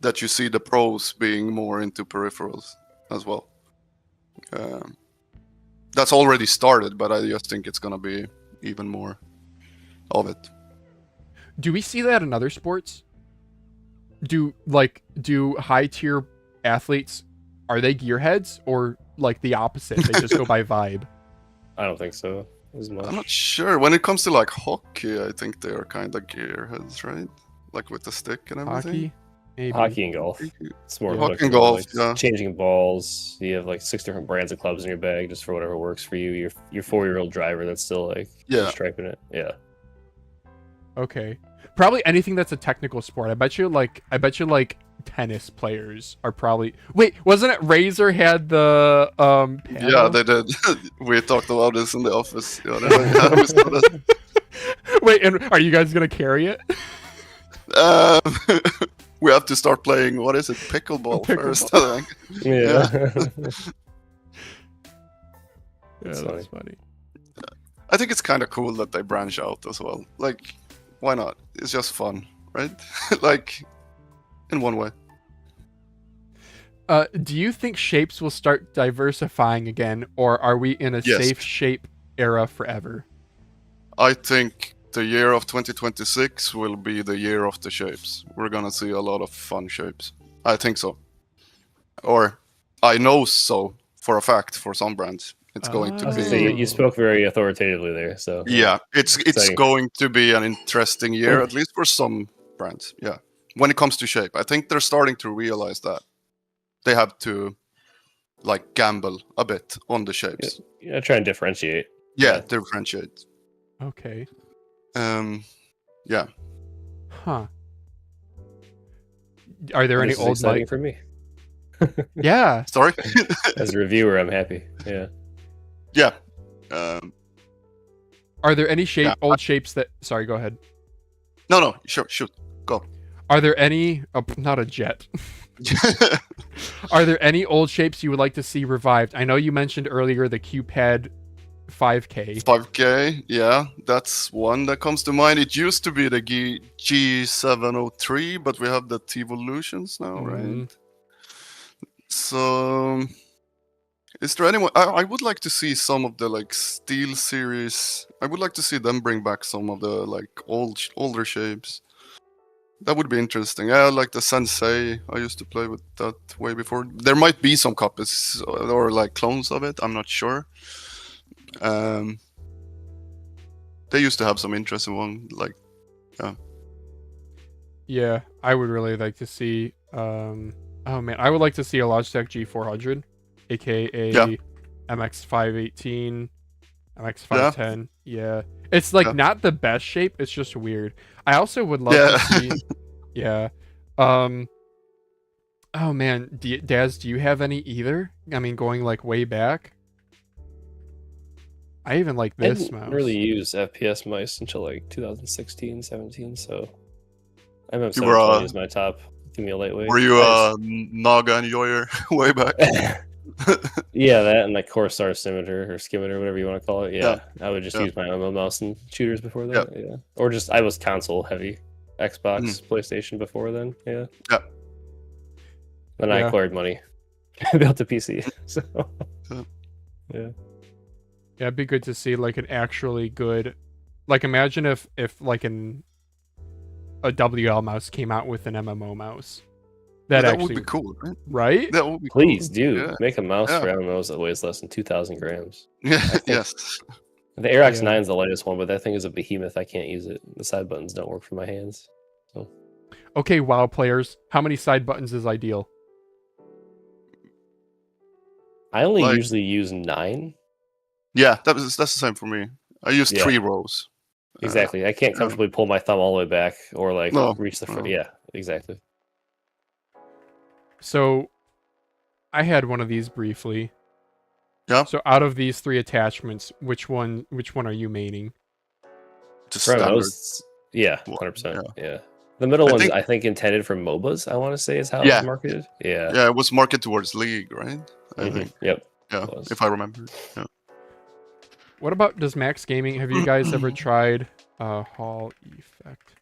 that you see the pros being more into peripherals as well. That's already started, but I just think it's gonna be even more of it. Do we see that in other sports? Do high tier athletes, are they gearheads or like the opposite? They just go by vibe. I don't think so as much. I'm not sure. When it comes to like hockey, I think they are kind of gearheads, right? Like with the stick and everything. Maybe. Hockey and golf. It's more Hockey quick, and golf, like, yeah. changing balls. You have like 6 different brands of clubs in your bag just for whatever works for you. Your 4-year-old driver that's still like striping it. Yeah. Okay. Probably anything that's a technical sport. I bet you like tennis players are probably. Wait, wasn't it Razer had the paddle? Yeah, they did. We talked about this in the office. Yeah, we saw that. Wait, and are you guys gonna carry it? We have to start playing. What is it? Pickleball first. I think. Yeah. Yeah, that's funny. I think it's kind of cool that they branch out as well. Like, why not? It's just fun, right? Like, in one way. Do you think shapes will start diversifying again, or are we in a safe shape era forever? I think the year of 2026 will be the year of the shapes. We're gonna see a lot of fun shapes. I think so. Or, I know so for a fact for some brands. It's going to be... So you spoke very authoritatively there, so... Yeah, it's going to be an interesting year, at least for some brands, yeah. When it comes to shape, I think they're starting to realize that. They have to, like, gamble a bit on the shapes. Yeah, try and differentiate. Yeah, differentiate. Okay. Yeah. Huh. Are there any old exciting for me? Yeah. Sorry? As a reviewer, I'm happy. Yeah. Yeah. Are there any old shapes that... Sorry, go ahead. No, sure, shoot. Go. Are there any... Oh, not a jet. Are there any old shapes you would like to see revived? I know you mentioned earlier the Q-Pad 5K. 5K, yeah, that's one that comes to mind. It used to be the G703, but we have the T-Evolutions now, right? So, is there anyone... I would like to see some of the, like, Steel series. I would like to see them bring back some of the, like, older shapes. That would be interesting. Yeah, like the Sensei. I used to play with that way before. There might be some copies or like clones of it. I'm not sure. They used to have some interesting one. Like, yeah. Yeah, I would really like to see. Oh man, I would like to see a Logitech G400, aka MX518, MX510. Yeah. It's like not the best shape. It's just weird. I also would love to see. Yeah. Oh man, Daz, do you have any either? I mean, going like way back. I even like this mouse. I didn't really use FPS mice until like 2016, 17. So I remember 720 as my top female lightweight. Were you a Naga enjoyer way back? Yeah, that and like Corsair Scimitar or Skimitar, whatever you want to call it. Yeah, I would just use my mouse and shooters before that. Yeah, or just I was console heavy, Xbox, PlayStation before then. Yeah. Then I acquired money, built a PC. So yeah, it'd be good to see like an actually good, like imagine if like a WLMouse came out with an MMO mouse. That actually would be cool, right? That would be Please cool. do make a mouse for MMOs that weighs less than 2,000 grams. Yeah, yes. The Air X9 is the lightest one, but that thing is a behemoth. I can't use it. The side buttons don't work for my hands. So, okay, WoW players, how many side buttons is ideal? I only usually use 9. Yeah, that's the same for me. I use 3 rows. Exactly. I can't comfortably pull my thumb all the way back or like reach the front. Yeah, exactly. So, I had one of these briefly. Yeah. So, out of these 3 attachments, which one are you maining? Just standard. Yeah, 100%. Yeah. The middle one's I think intended for MOBAs. I want to say is how it was marketed. Yeah. Yeah, it was marketed towards League, right? I think. Yep. Yeah, if I remember. Yeah. What about MaxGaming? Have you guys ever tried Hall Effect?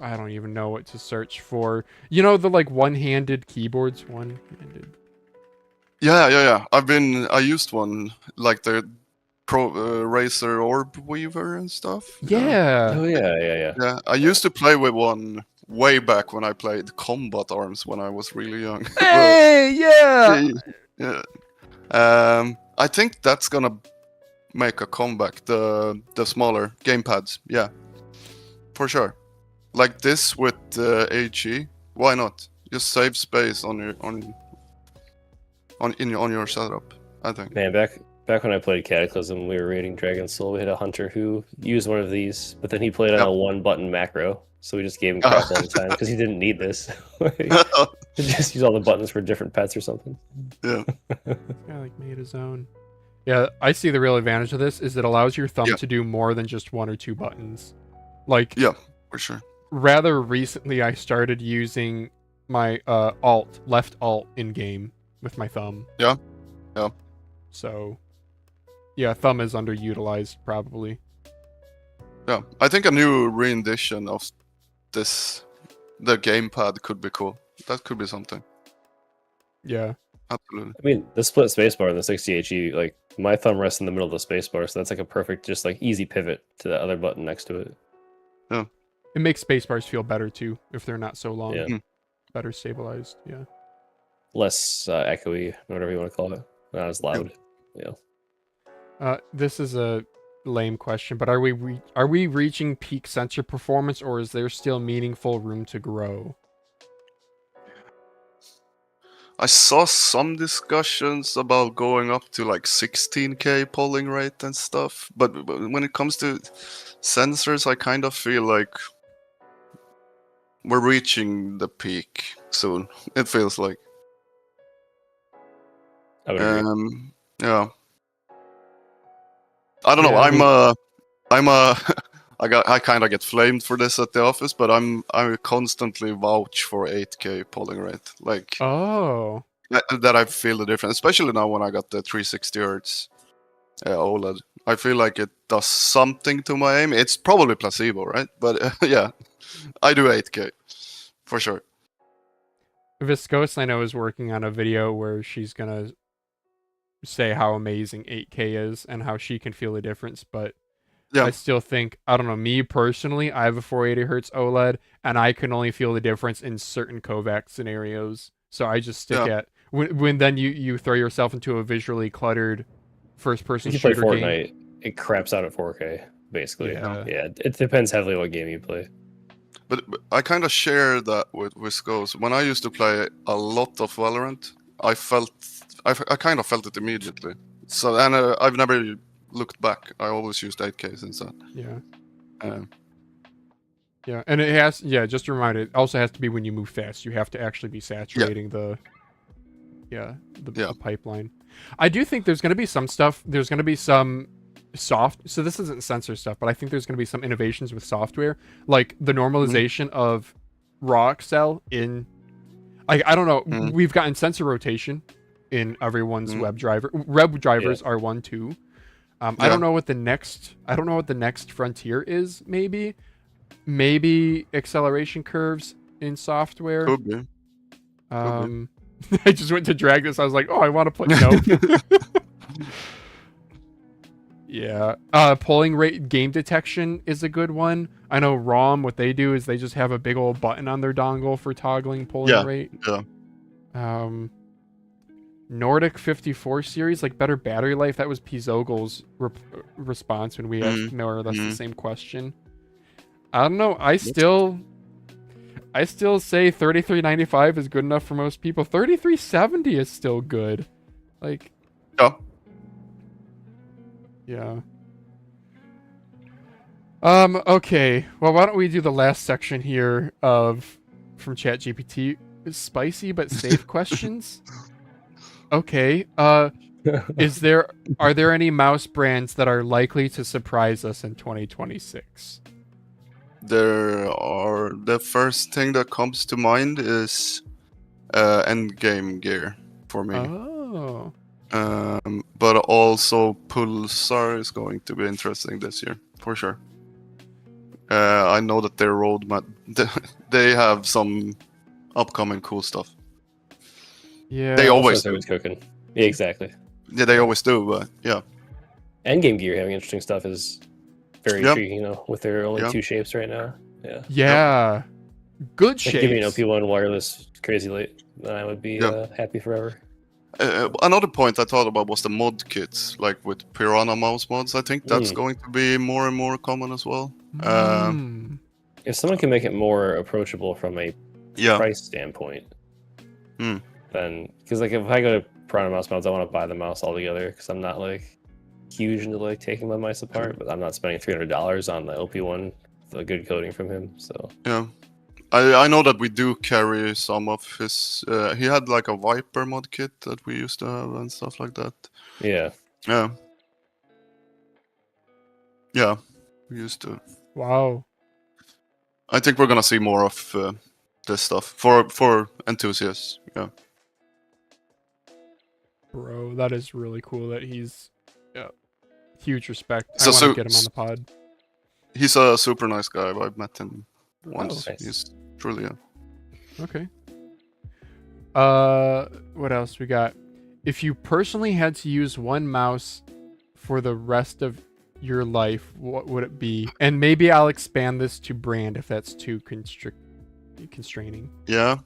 I don't even know what to search for. You know the like one-handed keyboards, one-handed. Yeah. I used one like the Razer Orb Weaver and stuff. Yeah. Oh yeah. Yeah, I used to play with one way back when I played Combat Arms when I was really young. Hey, yeah. I think that's gonna make a comeback. The smaller gamepads, yeah, for sure. like this with HE. Why not? Just save space on your setup. I think. Man, back when I played Cataclysm, we were raiding Dragon Soul. We had a hunter who used one of these, but then he played on a one-button macro, so we just gave him crap all the time because he didn't need this. Just use all the buttons for different pets or something. Yeah. Yeah, like made his own. Yeah, I see the real advantage of this is it allows your thumb to do more than just 1 or 2 buttons. Like, yeah, for sure. Rather recently, I started using my left alt in game with my thumb. Yeah. Yeah. So, yeah, thumb is underutilized probably. Yeah, I think a new rendition of the gamepad could be cool. That could be something. Yeah. Absolutely. I mean, the split spacebar in the 60HE, like my thumb rests in the middle of the spacebar, so that's like a perfect, just like easy pivot to the other button next to it. Yeah. It makes space-bars feel better too if they're not so long. Yeah. Better stabilized. Yeah. Less echoey, whatever you want to call it. Not as loud. Yeah. This is a lame question, but are we reaching peak sensor performance, or is there still meaningful room to grow? I saw some discussions about going up to like 16K polling rate and stuff, but when it comes to sensors, I kind of feel like we're reaching the peak soon. It feels like. I would agree. Yeah. I don't know. I kind of get flamed for this at the office, but I constantly vouch for 8K polling rate. Like, oh, that I feel the difference, especially now when I got the 360 hertz OLED. I feel like it does something to my aim. It's probably placebo, right? But yeah, I do 8K for sure. Viscose, I know, is working on a video where she's gonna say how amazing 8K is and how she can feel the difference, but I still think, I don't know, me personally, I have a 480 hertz OLED, and I can only feel the difference in certain Kovac scenarios. So I just stick at when then you throw yourself into a visually cluttered first-person shooter play Fortnite, game. It craps out at 4K, basically. Yeah. It depends heavily what game you play. But I kind of share that with Viscose. When I used to play a lot of Valorant, I kind of felt it immediately. So, and I've never looked back. I always used 8K since then. Yeah. Yeah, and it has, just to remind it also has to be when you move fast. You have to actually be saturating the pipeline. I do think there's going to be some stuff, there's going to be some so this isn't sensor stuff, but I think there's going to be some innovations with software, like the normalization of raw Excel in, I don't know, we've gotten sensor rotation in everyone's web driver. Web drivers are one too. I don't know what the next frontier is. Maybe acceleration curves in software. Could be. I just went to drag this. I was like, oh, I want to play. No. Yeah. Polling rate game detection is a good one. I know ROM, what they do is they just have a big old button on their dongle for toggling polling rate. Yeah. Nordic 54 series, like better battery life. That was Pizogel's response when we asked more or less the same question. I don't know. I still say 3395 is good enough for most people. 3370 is still good. Like, yeah. Okay. Well, why don't we do the last section here from ChatGPT? Spicy but safe questions. Okay. Are there any mouse brands that are likely to surprise us in 2026? There are. The first thing that comes to mind is Endgame gear for me. Oh. But also Pulsar is going to be interesting this year for sure. I know that their roadmap, they have some upcoming cool stuff. Yeah, they always do. Cooking. Yeah, exactly. Yeah, they always do, but yeah. Endgame gear having interesting stuff is very intriguing, with their only two shapes right now. Yeah. Yeah. Good shapes. Giving people on wireless crazy late, then I would be happy forever. Another point I thought about was the mod kits, like with Piranha mouse mods. I think that's going to be more and more common as well. If someone can make it more approachable from a Yeah. price standpoint, Hmm. then because like if I go to Piranha Mouse Mounts, I want to buy the mouse altogether because I'm not like huge into like taking my mice apart, but I'm not spending $300 on the OP one, the good coating from him. So Yeah. I know that we do carry some of his. He had like a Viper mod kit that we used to have and stuff like that. yeah, Yeah. Yeah. We used to. Wow. I think we're gonna see more of this stuff for enthusiasts. Yeah. Bro, that is really cool that he's huge respect. I So- want so- to get him on the pod. He's a super nice guy. I've met him once. nice. He's truly Okay. What else we got? If you personally had to use one mouse for the rest of your life, what would it be? And maybe I'll expand this to brand if that's too constraining. Yeah.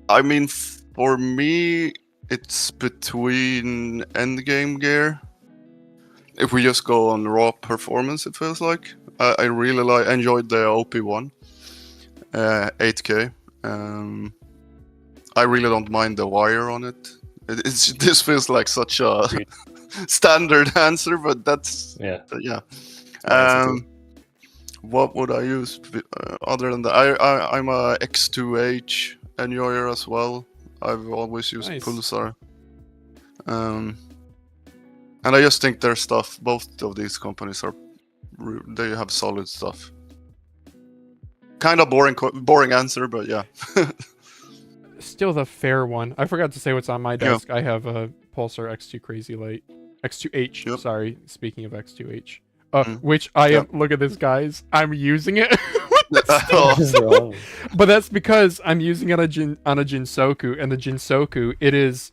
I mean, for me, it's between Endgame gear. If we just go on raw performance, it feels like I really enjoyed the OP1 8K. I really don't mind the wire on it. This feels like such a standard answer, but that's yeah. yeah. That's it. What would I use other than that? I'm a X2H enjoyer as well. I've always used Nice. Pulsar. And I just think their stuff, both of these companies they have solid stuff. Kind of boring answer, but yeah. Still the fair one. I forgot to say what's on my desk. I have a Pulsar X2 Crazy Light. X2H, Yep. sorry. Speaking of X2H. Mm. Which I am, look at this, guys. I'm using it. What is wrong? But that's because I'm using it on a Jinsoku, and the Jinsoku, it is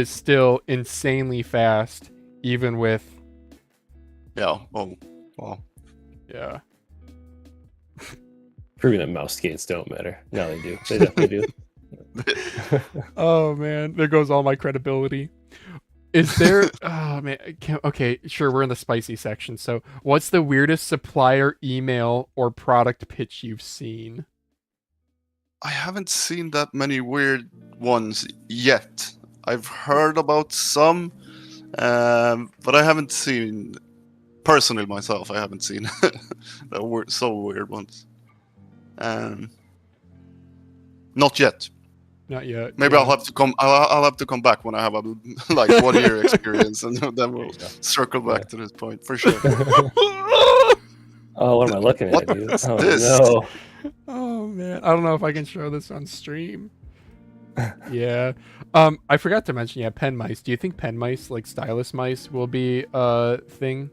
still insanely fast, even with Yeah. Oh. Wow. yeah. Proving that mouse skates don't matter. No, they do. They definitely do. Oh man, there goes all my credibility. Is there? Oh man. Okay, sure. We're in the spicy section. So, what's the weirdest supplier email or product pitch you've seen? I haven't seen that many weird ones yet. I've heard about some, but I haven't seen personally myself. I haven't seen so weird ones. Not yet. Not yet. Maybe yeah. I'll have to come. I'll have to come back when I have a like 1 year experience, and then we'll circle back to this point for sure. Oh, what am I looking What at, dude? is Oh this? no. Oh man, I don't know if I can show this on stream. Yeah. I forgot to mention, yeah, pen mice. Do you think pen mice, like stylus mice, will be a thing?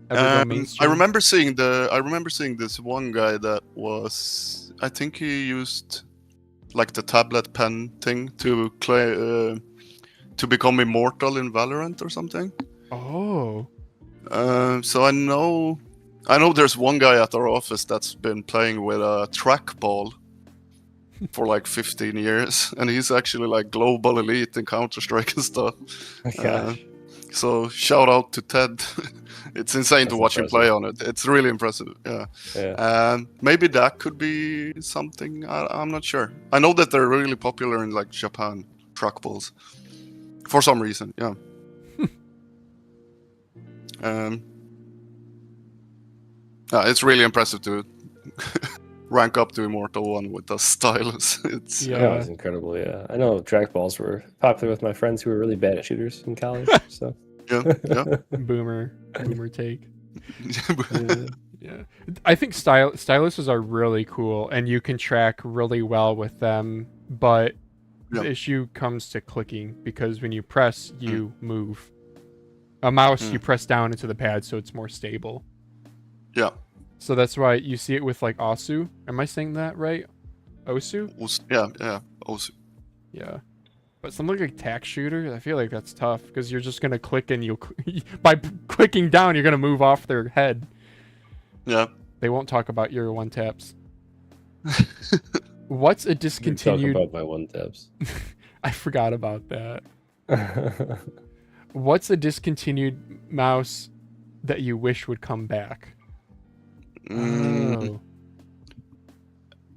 Ever go I mainstream? remember seeing this one guy that was. I think he used like the tablet pen thing to become immortal in Valorant or something. Oh. So I know there's one guy at our office that's been playing with a trackball for like 15 years, and he's actually like global elite in Counter-Strike and stuff. Oh, gosh. So shout out to Ted. It's insane to That's watch him play impressive. on it. It's really impressive. Yeah. Yeah. Maybe that could be something. I'm not sure. I know that they're really popular in like Japan, trackballs, for some reason. Yeah. It's really impressive to rank up to Immortal 1 with a stylus. It's Yeah. That was incredible, yeah. I know trackballs were popular with my friends who were really bad at shooters in college. So yeah. Boomer take. yeah. Yeah. I think styluses are really cool, and you can track really well with them, but Yeah. the issue comes to clicking, because when you press, you move. A mouse, you press down into the pad, so it's more stable. Yeah. So that's why you see it with like Osu. Am I saying that right? Osu? Yeah. Also, Yeah. But something like tack shooter, I feel like that's tough, because you're just gonna click and by clicking down, you're gonna move off their head. yeah. They won't talk about your one taps. What's a Talk discontinued? about my one taps. I forgot about that. What's a discontinued mouse that you wish would come back? Oh.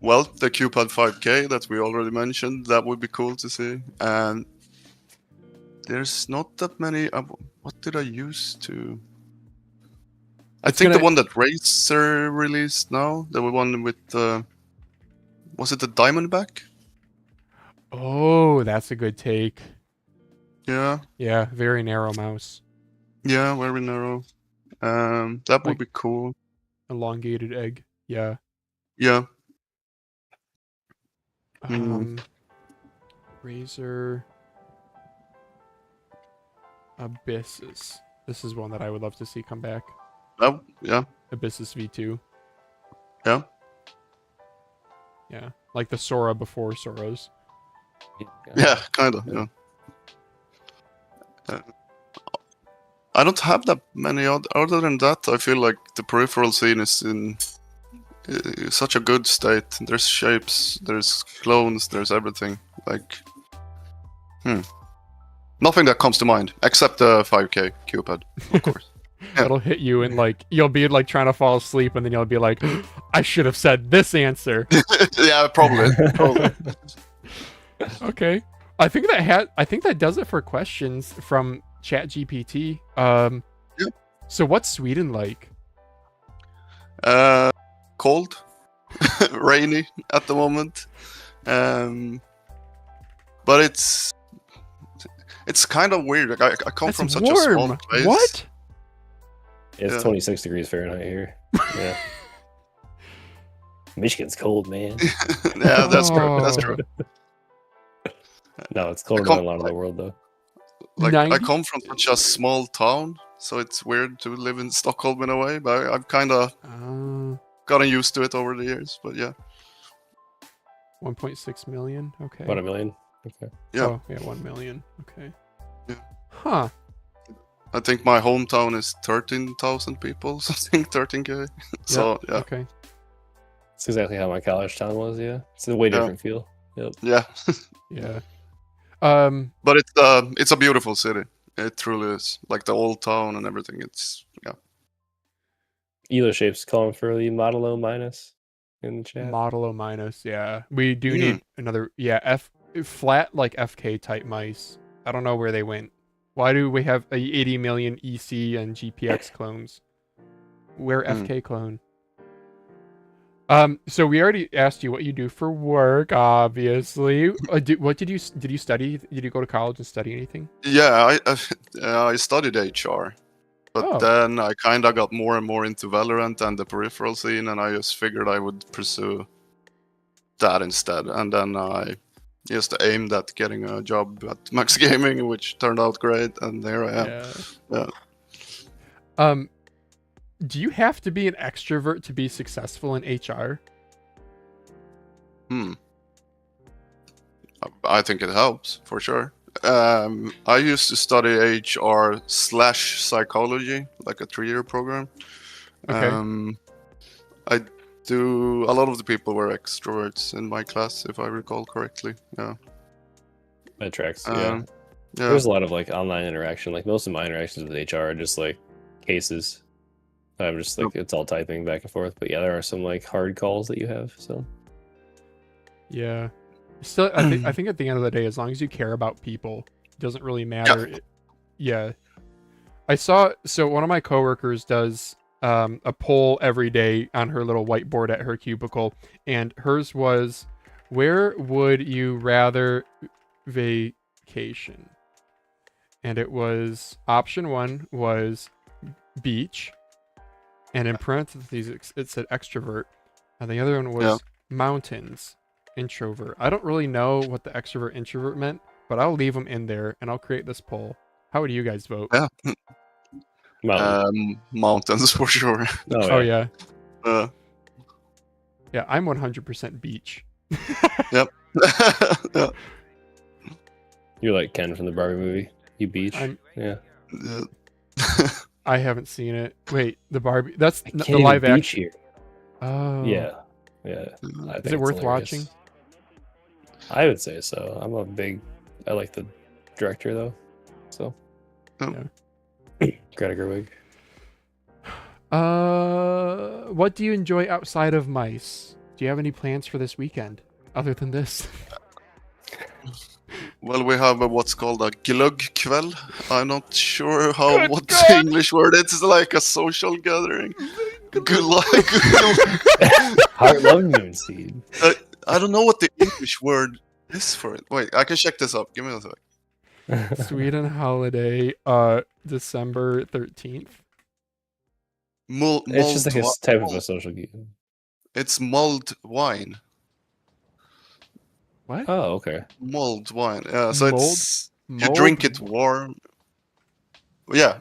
Well, the QPad 5K that we already mentioned, that would be cool to see. And there's not that many. What did I use to? I think the one that Razer released now, the one with was it the Diamondback? Oh, that's a good take. Yeah. Yeah, very narrow mouse. Yeah, very narrow. That would be cool. Elongated egg. Yeah. Yeah. Razer Abyssus. This is one that I would love to see come back. Oh, yeah. Abyssus V2. Yeah. Yeah. Like the Sora before Soras. Yeah, kind of. Yeah. I don't have that many other than that. I feel like the peripheral scene is in such a good state. There's shapes, there's clones, there's everything. Like, nothing that comes to mind except the 5K Cupid, of course. Yeah. It'll hit you and like you'll be like trying to fall asleep and then you'll be like, I should have said this answer. Yeah, probably. Okay. I think that does it for questions from ChatGPT. Yeah. So what's Sweden like? Cold, rainy at the moment, but it's kind of weird. Like I come from such a small place. What? It's 26 degrees Fahrenheit here. Yeah. Michigan's cold, man. Yeah, that's true. That's true. No, it's colder than a lot of the world, though. Like, I come from such a small town, so it's weird to live in Stockholm in a way, but I've kind of gotten used to it over the years, but yeah. 1.6 million? Okay. About 1 million? Okay. Yeah. Oh, yeah, 1 million. Okay. Yeah. Huh. I think my hometown is 13,000 people, something, 13K. So, yeah. Okay. It's exactly how my college town was, yeah. It's a way different feel. Yep. Yeah. Yeah. But it's a beautiful city. It truly is. Like the old town and everything. It's Elo Shape's calling for the Modelo minus in the chat. Modelo minus, yeah. We do need another flat like FK type mice. I don't know where they went. Why do we have 80 million EC and GPX clones? Where FK clone? So we already asked you what you do for work, obviously. What did you study? Did you go to college and study anything? Yeah, I studied HR, but then I kind of got more and more into Valorant and the peripheral scene, and I just figured I would pursue that instead. And then I just aimed at getting a job at MaxGaming, which turned out great, and there I am. Yeah. Do you have to be an extrovert to be successful in HR? I think it helps, for sure. I used to study HR/psychology, like a 3-year program. Okay. A lot of the people were extroverts in my class, if I recall correctly. Yeah. That tracks, yeah. There's a lot of like online interaction. Like most of my interactions with HR are just like cases. I'm just like, it's all typing back and forth. But yeah, there are some like hard calls that you have. So yeah, still, I think at the end of the day, as long as you care about people, it doesn't really matter. Yeah. I saw, so one of my coworkers does a poll every day on her little whiteboard at her cubicle, and hers was, where would you rather vacation? And it was, option 1 was beach. And in parentheses, it said extrovert. And the other one was mountains, introvert. I don't really know what the extrovert, introvert meant, but I'll leave them in there and I'll create this poll. How would you guys vote? Yeah. Mountains for sure. Oh yeah. Yeah, I'm 100% beach. Yep. Yeah. You're like Ken from the Barbie movie. You beach. Yeah. I haven't seen it. Wait, the Barbie. That's the live live action. Here. Oh. Yeah. Is it worth watching? I would say so. I like the director though. So. Yeah. Greta Gerwig. What do you enjoy outside of mice? Do you have any plans for this weekend other than this? Well, we have what's called a glöggkväll. I'm not sure Good what God! the English word. It's like a social gathering. Heart love moon seed. I don't know what the English word is for it. Wait, I can check this up. Give me a sec. Sweden holiday, December 13th. It's just like a type of a social game. It's mulled wine. What? Oh, okay. Mulled wine. Yeah, so it's you Mulled? drink it warm. Yeah,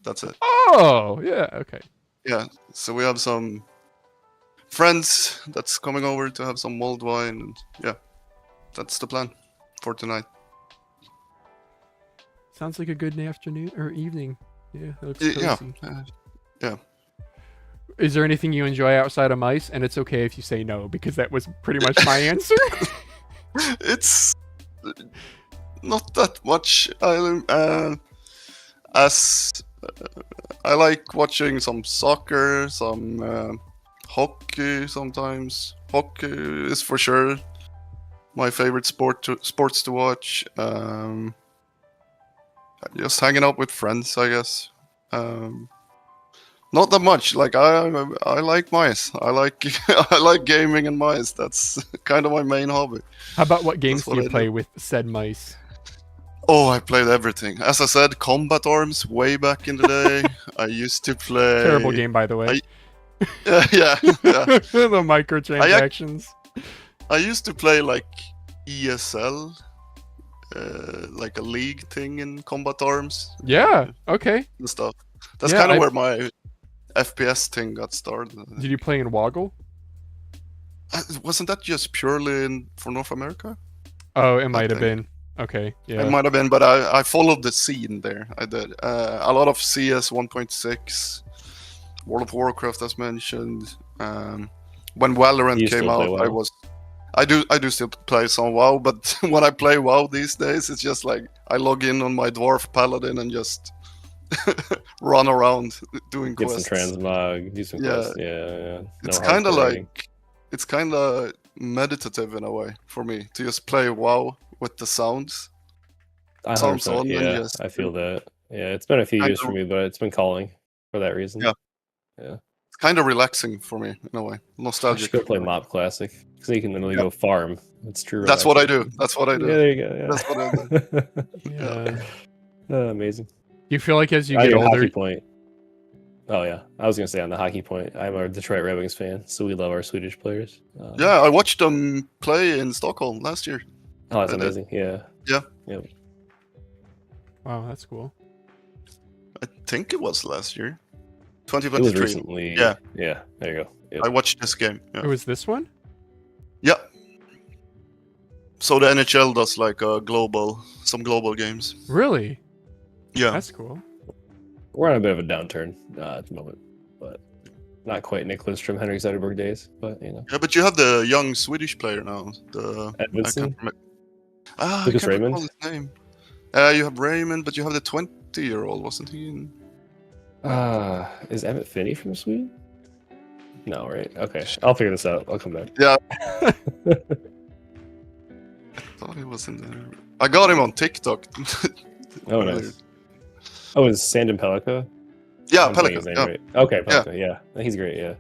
that's it. Oh, yeah, okay. Yeah, so we have some friends that's coming over to have some mulled wine, and yeah, that's the plan for tonight. Sounds like a good afternoon or evening. Yeah, that looks Yeah, cozy. yeah. Is there anything you enjoy outside of mice? And it's okay if you say no, because that was pretty much my answer. It's not that much. I like watching some soccer, some hockey sometimes. Hockey is for sure my favorite sports to watch. Just hanging out with friends, I guess. Not that much. Like I like mice. I like I like gaming and mice. That's kind of my main hobby. How about what games That's do what you I play do. with said mice? Oh, I played everything. As I said, Combat Arms way back in the day. I used to play. Terrible game, by the way. Yeah. The microtransactions. I used to play like ESL, like a league thing in Combat Arms. Yeah. Okay. And stuff. That's Yeah, kind of where my FPS thing got started. Did you play in Woggle? Wasn't that just purely for North America? Oh, it might have think. been. Okay. Yeah. It might have been, but I followed the scene there. I did. A lot of CS 1.6, World of Warcraft, as mentioned. When Valorant came out, WoW? I do still play some WoW, but when I play WoW these days, it's just like I log in on my Dwarf Paladin and just run around doing Get quests. some transmog, do some Yeah. quests. Yeah. It's No kind of hardcore writing. like it's kind of meditative in a way for me to just play WoW with the sounds. I sounds 100%, on and yeah, just- I feel that. Yeah, it's been a few I years for know. me, but it's been calling for that reason. Yeah. Yeah. It's kind of relaxing for me in a way. I should Nostalgic. go play Mop Classic because you can literally go farm. It's true. That's what I do. That's what I do. Yeah, there you go. Yeah. That's what I do. Yeah. Amazing. You feel like as you On get your older, hockey point. Oh yeah, I was gonna say on the hockey point. I'm a Detroit Red Wings fan, so we love our Swedish players. Yeah, I watched them play in Stockholm last year. Oh, that's I did. amazing. Yeah. wow, that's cool. I think it was last year. It was 2023. recently. Yeah. Yeah. There you go. Yep. I watched this game. It Yeah. was this one? Yeah. So the NHL does like some global games. Really? Yeah. That's cool. We're on a bit of a downturn at the moment, but not quite Nick Lidstrom, Henrik Zetterberg days. But you know, Yeah, but you have the young Swedish player now. I Edmondson, can't remember. I Lucas can't recall Raymond. his name. You have Raymond, but you have the 20-year-old, wasn't he? Is Emmett Finney from Sweden? No, right? Okay, I'll figure this out. I'll come back. Yeah. I thought he was in there. I got him on TikTok. Oh, nice. Oh, is Sandin Pelika? Yeah, I'm saying Pelican. his name Yeah. right. Okay, Pelika. Yeah, he's great. Yeah.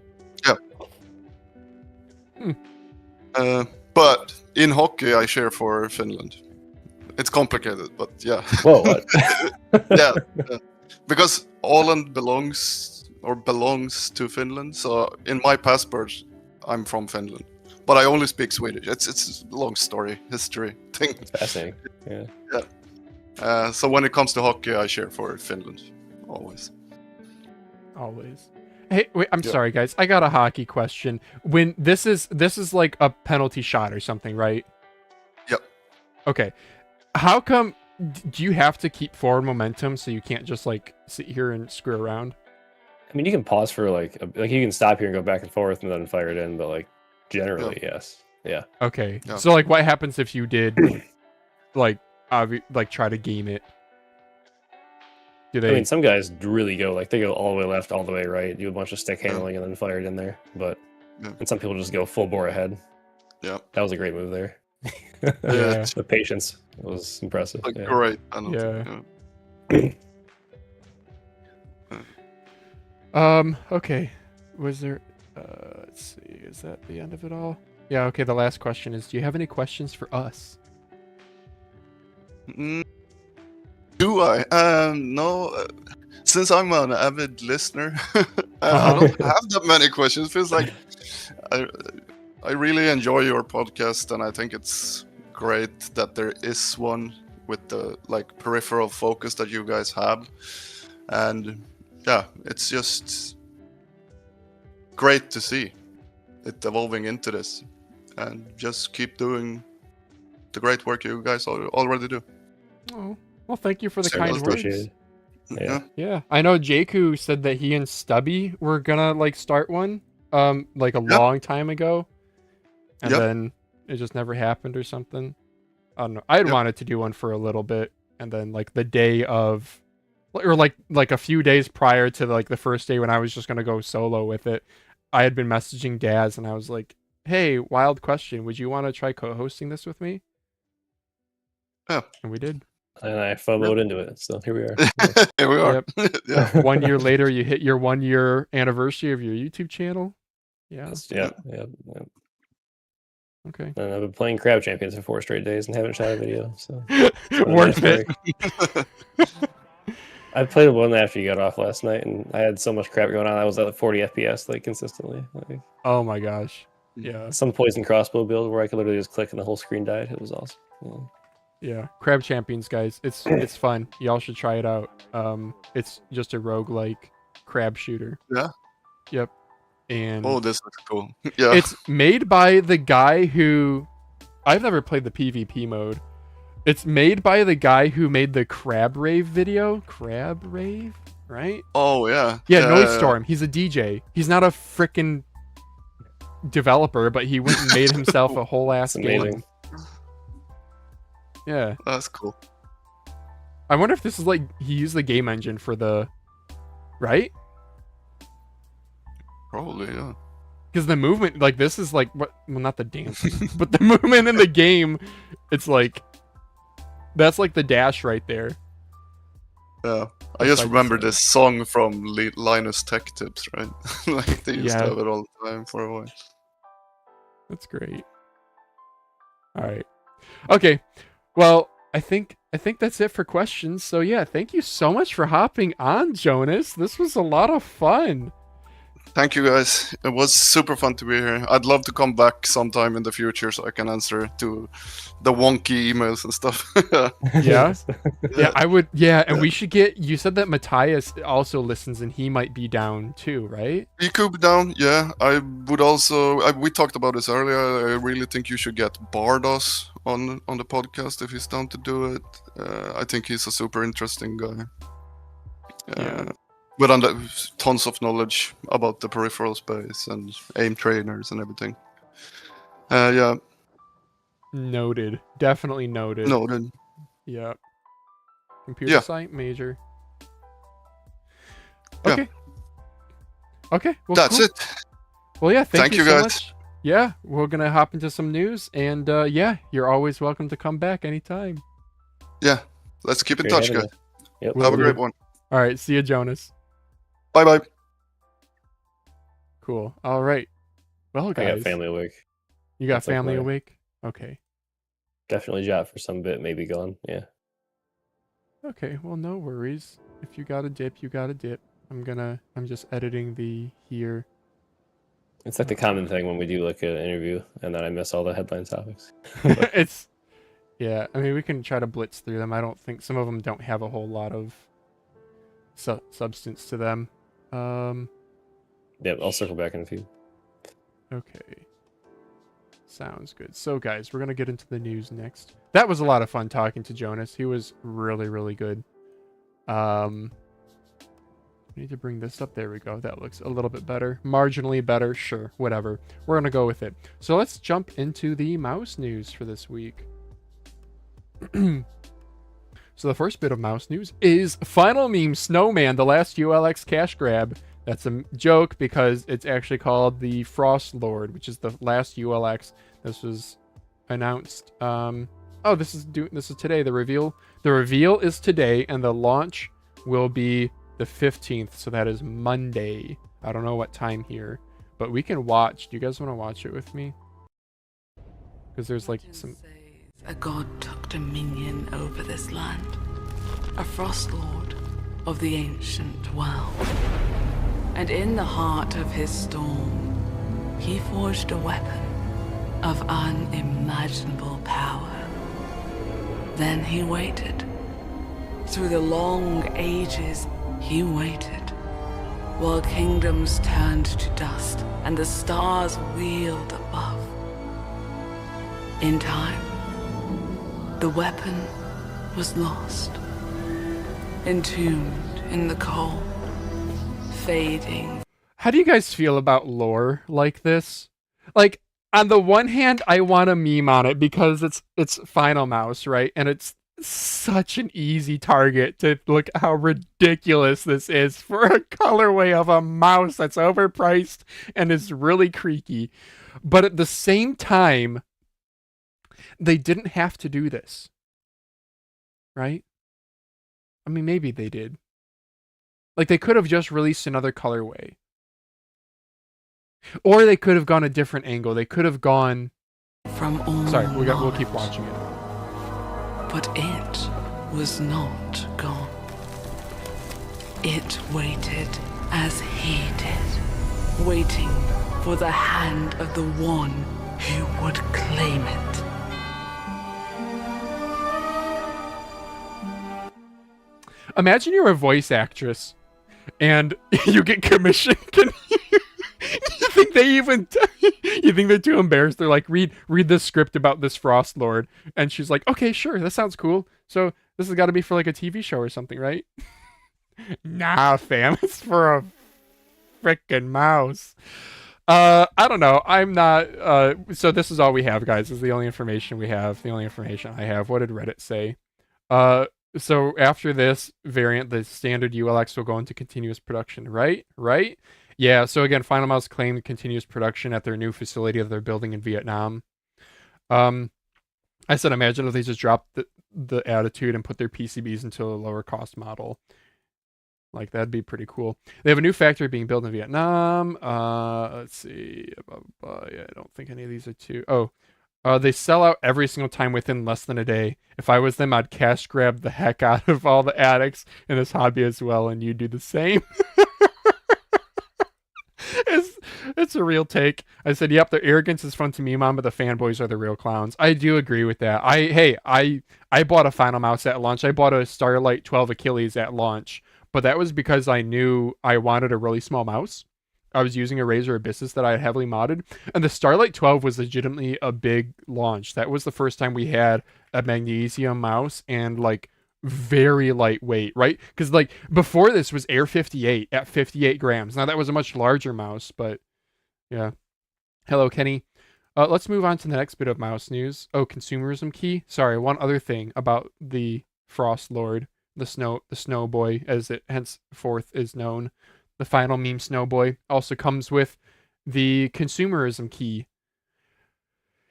But in hockey, I cheer for Finland. It's complicated, but yeah. Whoa. What? yeah. Because Åland belongs to Finland. So in my passport, I'm from Finland, but I only speak Swedish. It's a long story, history thing. Fascinating. Yeah. So when it comes to hockey, I cheer for Finland, always. Always. Hey, wait, I'm Yeah. sorry, guys. I got a hockey question. When this is like a penalty shot or something, right? Yep. Okay. How come? Do you have to keep forward momentum so you can't just like sit here and screw around? I mean, you can pause for like you can stop here and go back and forth and then fire it in, but like generally, yes. Yeah. Okay. Yeah. So like, what happens if you did like try to game it? Do I they? mean, some guys really go like they go all the way left, all the way right, do a bunch of stick handling, and then fire it in there. But and some people just go full bore ahead. Yeah, That was a great move there. Yeah. The patience was impressive. like Yeah. great. Okay. Was there? Let's see. Is that the end of it all? Yeah. Okay. The last question is: do you have any questions for us? Do I? No. Since I'm an avid listener, I don't have that many questions. It feels like I really enjoy your podcast, and I think it's great that there is one with the like peripheral focus that you guys have. And yeah, it's just great to see it evolving into this, and just keep doing the great work you guys already do. Oh, well, thank you for the So kind much words. Appreciated. Yeah. Yeah, I know Jakku said that he and Stubby were gonna like start one, like a Yep. long time ago, and Yep. then it just never happened or something. I don't know. I had Yep. wanted to do one for a little bit, and then like the day of, or like a few days prior to like the first day when I was just gonna go solo with it, I had been messaging Daz, and I was like, "Hey, wild question, would you want to try co-hosting this with me?" Yeah. And we did. And I FOMO'd into it, so here we are. Here we are. Yeah. 1 year later, you hit your 1 year anniversary of your YouTube channel. Yeah. Yeah. Okay. And I've been playing Crab Champions for 4 straight days and haven't shot a video, so Worth it. I played one after you got off last night, and I had so much crap going on. I was at 40 FPS like consistently. Like, Oh my gosh. Yeah. some poison crossbow build where I could literally just click and the whole screen died. It was awesome. Yeah. Yeah. Crab Champions, guys. It's fun. Y'all should try it out. It's just a roguelike crab shooter. Yeah. Yep. And Oh, this looks cool. Yeah. it's made by the guy who I've never played the PvP mode. It's made by the guy who made the Crab Rave video. Crab Rave, right? Oh yeah. Yeah, Noise Storm. He's a DJ. He's not a frickin' developer, but he went and made himself a whole ass It's game. amazing. Yeah. That's cool. I wonder if this is like he used the game engine for the right? Probably, yeah. Because the movement, like this is like what? Well, not the dancing, but the movement in the game. It's like that's like the dash right there. Yeah. I That's just like remember the- this song from Linus Tech Tips, right? Like they used Yeah. to have it all the time for a while. That's great. All right. Okay. Well, I think that's it for questions. So yeah, thank you so much for hopping on, Jonas. This was a lot of fun. Thank you guys. It was super fun to be here. I'd love to come back sometime in the future so I can answer to the wonky emails and stuff. Yeah. Yeah, I would. Yeah, and Yeah. we should get. You said that Matthias also listens, and he might be down too, right? You could be down, yeah. I would also. We talked about this earlier. I really think you should get Bardos on the podcast if he's down to do it. I think he's a super interesting guy. Yeah. With tons of knowledge about the peripheral space and aim trainers and everything. Yeah. Noted. Definitely noted. No, then. Yeah. Computer Yeah. science major. Yeah. Okay. Okay. Well, That's cool. it. Well, yeah. Thank Thank you you, so guys. much. Yeah, we're gonna hop into some news, and yeah, you're always welcome to come back anytime. Yeah. Let's keep in Great touch, having guys. you. Yep. Will Have a do. great one. All right. See you, Jonas. Bye bye. Cool. All right. Well, I guys, got family awake. you got That's like family my- awake. Okay. Definitely jot for some bit, maybe gone. Yeah. Okay. Well, no worries. If you got a dip, you got a dip. I'm just editing the here. It's like the common thing when we do like an interview and then I miss all the headline topics. It's yeah. I mean, we can try to blitz through them. I don't think some of them don't have a whole lot of substance to them. Yep, I'll circle back in a few. Okay. Sounds good. So, guys, we're gonna get into the news next. That was a lot of fun talking to Jonas. He was really, really good. I need to bring this up. There we go. That looks a little bit better. Marginally better. Sure. Whatever. We're gonna go with it. So let's jump into the mouse news for this week. So the first bit of mouse news is Final Meme Snowman, the last ULX cash grab. That's a joke because it's actually called the Frostlord, which is the last ULX. This was announced. Oh, this is today. The reveal is today, and the launch will be the 15th. So that is Monday. I don't know what time here, but we can watch. Do you guys want to watch it with me? Because there's like some. A god took dominion over this land, a Frostlord of the ancient world. And in the heart of his storm, he forged a weapon of unimaginable power. Then he waited. Through the long ages, he waited, while kingdoms turned to dust and the stars wheeled above. In time, the weapon was lost, entombed in the cold, fading. How do you guys feel about lore like this? Like, on the one hand, I want to meme on it because it's Finalmouse, right? And it's such an easy target to look how ridiculous this is for a colorway of a mouse that's overpriced and is really creaky. But at the same time, they didn't have to do this, right? I mean, maybe they did. Like, they could have just released another colorway. Or they could have gone a different angle. They could have gone... From all Sorry, we'll keep watching it. But it was not gone. It waited as he did, waiting for the hand of the one who would claim it. Imagine you're a voice actress and you get commissioned. You think they even you think they're too embarrassed? They're like, read this script about this Frostlord, and she's like, okay, sure, that sounds cool. So this has got to be for like a TV show or something, right? Nah, fam, it's for a frickin' mouse. I don't know. I'm not. So this is all we have, guys. This is the only information we have. The only information I have. What did Reddit say? So after this variant, the standard ULX will go into continuous production, right? Right? Yeah, so again, Finalmouse claimed continuous production at their new facility that they're building in Vietnam. I said, imagine if they just dropped the attitude and put their PCBs into a lower cost model. Like, that'd be pretty cool. They have a new factory being built in Vietnam. Let's see. Yeah, I don't think any of these are too... Oh. They sell out every single time within less than a day. If I was them, I'd cash grab the heck out of all the addicts in this hobby as well, and you do the same. It's a real take. I said, yep, the arrogance is fun to meme on, but the fanboys are the real clowns. I do agree with that. I bought a Finalmouse at launch. I bought a Starlight 12 Achilles at launch, but that was because I knew I wanted a really small mouse. I was using a Razer Abyssus that I had heavily modded, and the Starlight 12 was legitimately a big launch. That was the first time we had a magnesium mouse and like very lightweight, right? Because like before this was Air 58 at 58 grams. Now that was a much larger mouse, but yeah. Hello, Kenny. Let's move on to the next bit of mouse news. Oh, consumerism key. Sorry, one other thing about the Frostlord, the snow boy, as it henceforth is known. The final meme Snowboy also comes with the consumerism key.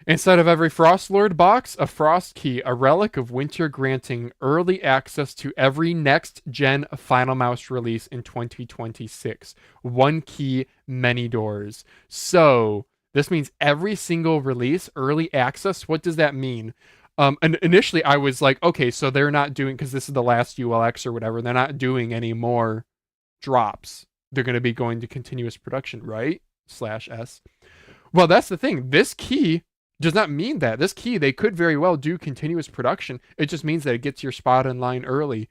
Inside of every Frostlord box, a Frost key, a relic of winter granting early access to every next-gen Finalmouse release in 2026. One key, many doors. So, this means every single release, early access, what does that mean? And initially I was like, okay, so they're not doing, because this is the last ULX or whatever, they're not doing any more drops. They're going to be going to continuous production, right? /S. Well, that's the thing. This key does not mean that. This key, they could very well do continuous production. It just means that it gets your spot in line early,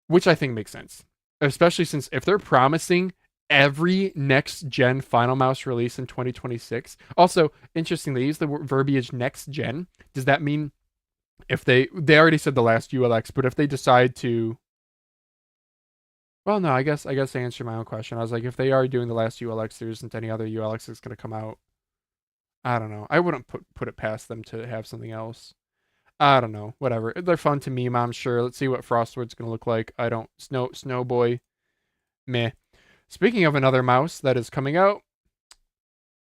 which I think makes sense. Especially since if they're promising every next-gen Finalmouse release in 2026. Also, interesting, they use the verbiage next-gen. Does that mean if they already said the last ULX, but if they decide to... Well, no, I guess I answered my own question. I was like, if they are doing the last ULX, there isn't any other ULX that's going to come out. I don't know. I wouldn't put it past them to have something else. I don't know. Whatever. They're fun to meme, I'm sure. Let's see what Frostlord's going to look like. I don't... Snowboy. Meh. Speaking of another mouse that is coming out.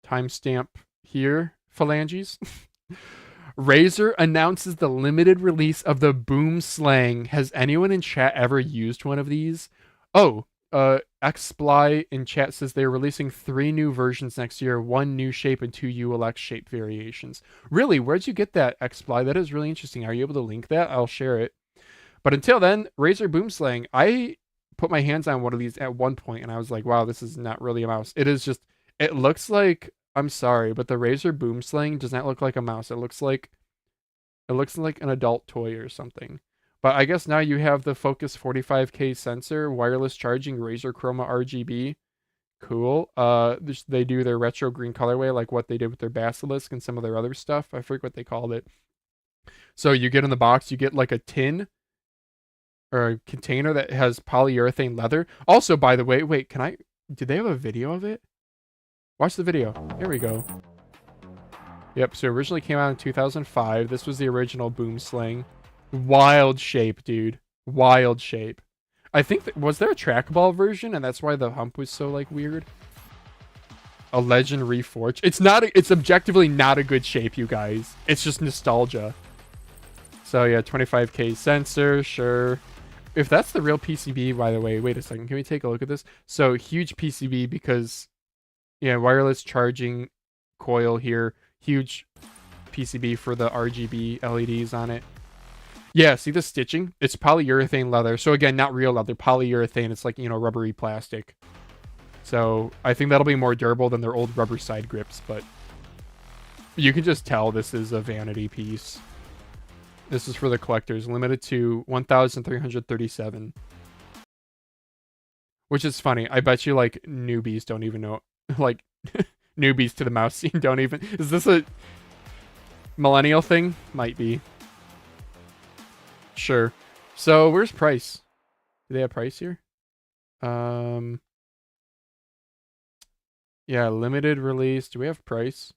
Timestamp here. Phalanges. Razer announces the limited release of the Boomsland. Has anyone in chat ever used one of these? Oh, Xlite in chat says they're releasing 3 new versions next year, 1 new shape and 2 ULX shape variations. Really? Where'd you get that, Xlite? That is really interesting. Are you able to link that? I'll share it. But until then, Razer Boomsland. I put my hands on one of these at one point and I was like, wow, this is not really a mouse. It is just, it looks like, I'm sorry, but the Razer Boomsland does not look like a mouse. It looks like an adult toy or something. But I guess now you have the Focus 45K sensor, wireless charging, Razer Chroma RGB. Cool. They do their retro green colorway like what they did with their Basilisk and some of their other stuff. I forget what they called it. So you get in the box, you get like a tin or a container that has polyurethane leather. Also, by the way, wait, do they have a video of it? Watch the video. Here we go. Yep, so originally came out in 2005. This was the original Boomsland. Wild shape, dude. Wild shape. I think was there a trackball version and that's why the hump was so like weird? A Legend Reforged. It's objectively not a good shape, you guys. It's just nostalgia. So yeah, 25K sensor, sure. If that's the real PCB, by the way, wait a second. Can we take a look at this? So huge PCB because yeah, wireless charging coil here. Huge PCB for the RGB LEDs on it. Yeah, see the stitching? It's polyurethane leather. So again, not real leather, polyurethane. It's like, you know, rubbery plastic. So I think that'll be more durable than their old rubber side grips, but you can just tell this is a vanity piece. This is for the collectors, limited to 1,337. Which is funny. I bet you like newbies don't even know, like newbies to the mouse scene don't even. Is this a millennial thing? Might be. Sure. So where's price? Do they have price here? Yeah, limited release. Do we have price?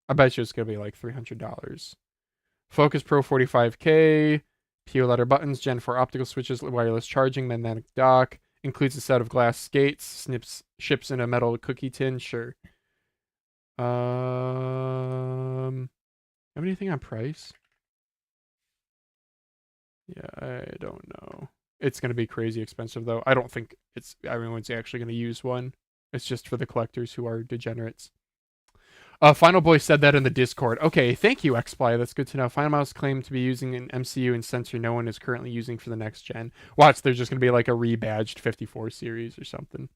I bet you it's gonna be like $300. Focus Pro 45K, PO letter buttons, Gen 4 optical switches, wireless charging, magnetic dock, includes a set of glass skates, ships in a metal cookie tin. Sure. Have anything on price? Yeah, I don't know. It's going to be crazy expensive, though. I don't think everyone's actually going to use one. It's just for the collectors who are degenerates. Final Boy said that in the Discord. Okay, thank you, Xply. That's good to know. Finalmouse claimed to be using an MCU and sensor no one is currently using for the next gen. Watch, there's just going to be like a rebadged 54 series or something.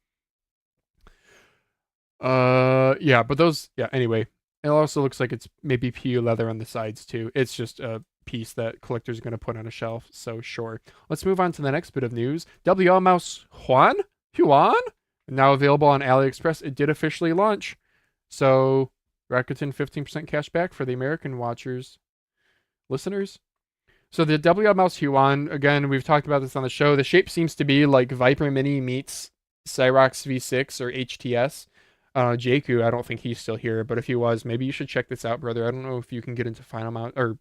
Yeah, but those... Yeah, anyway. It also looks like it's maybe PU leather on the sides, too. It's just a piece that collectors are going to put on a shelf, so sure. Let's move on to the next bit of news. WLMouse Huan? Now available on AliExpress. It did officially launch. So, Rakuten 15% cash back for the American listeners. So the WLMouse Huan, again, we've talked about this on the show. The shape seems to be like Viper Mini meets Cyrox V6 or HTS. Jaku, I don't think he's still here, but if he was, maybe you should check this out, brother. I don't know if you can get into Finalmouse or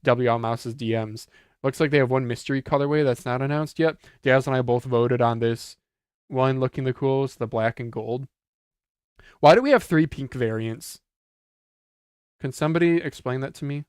WLMouse's DMs. Looks like they have one mystery colorway that's not announced yet. Daz and I both voted on this one looking the coolest, the black and gold. Why do we have 3 pink variants? Can somebody explain that to me?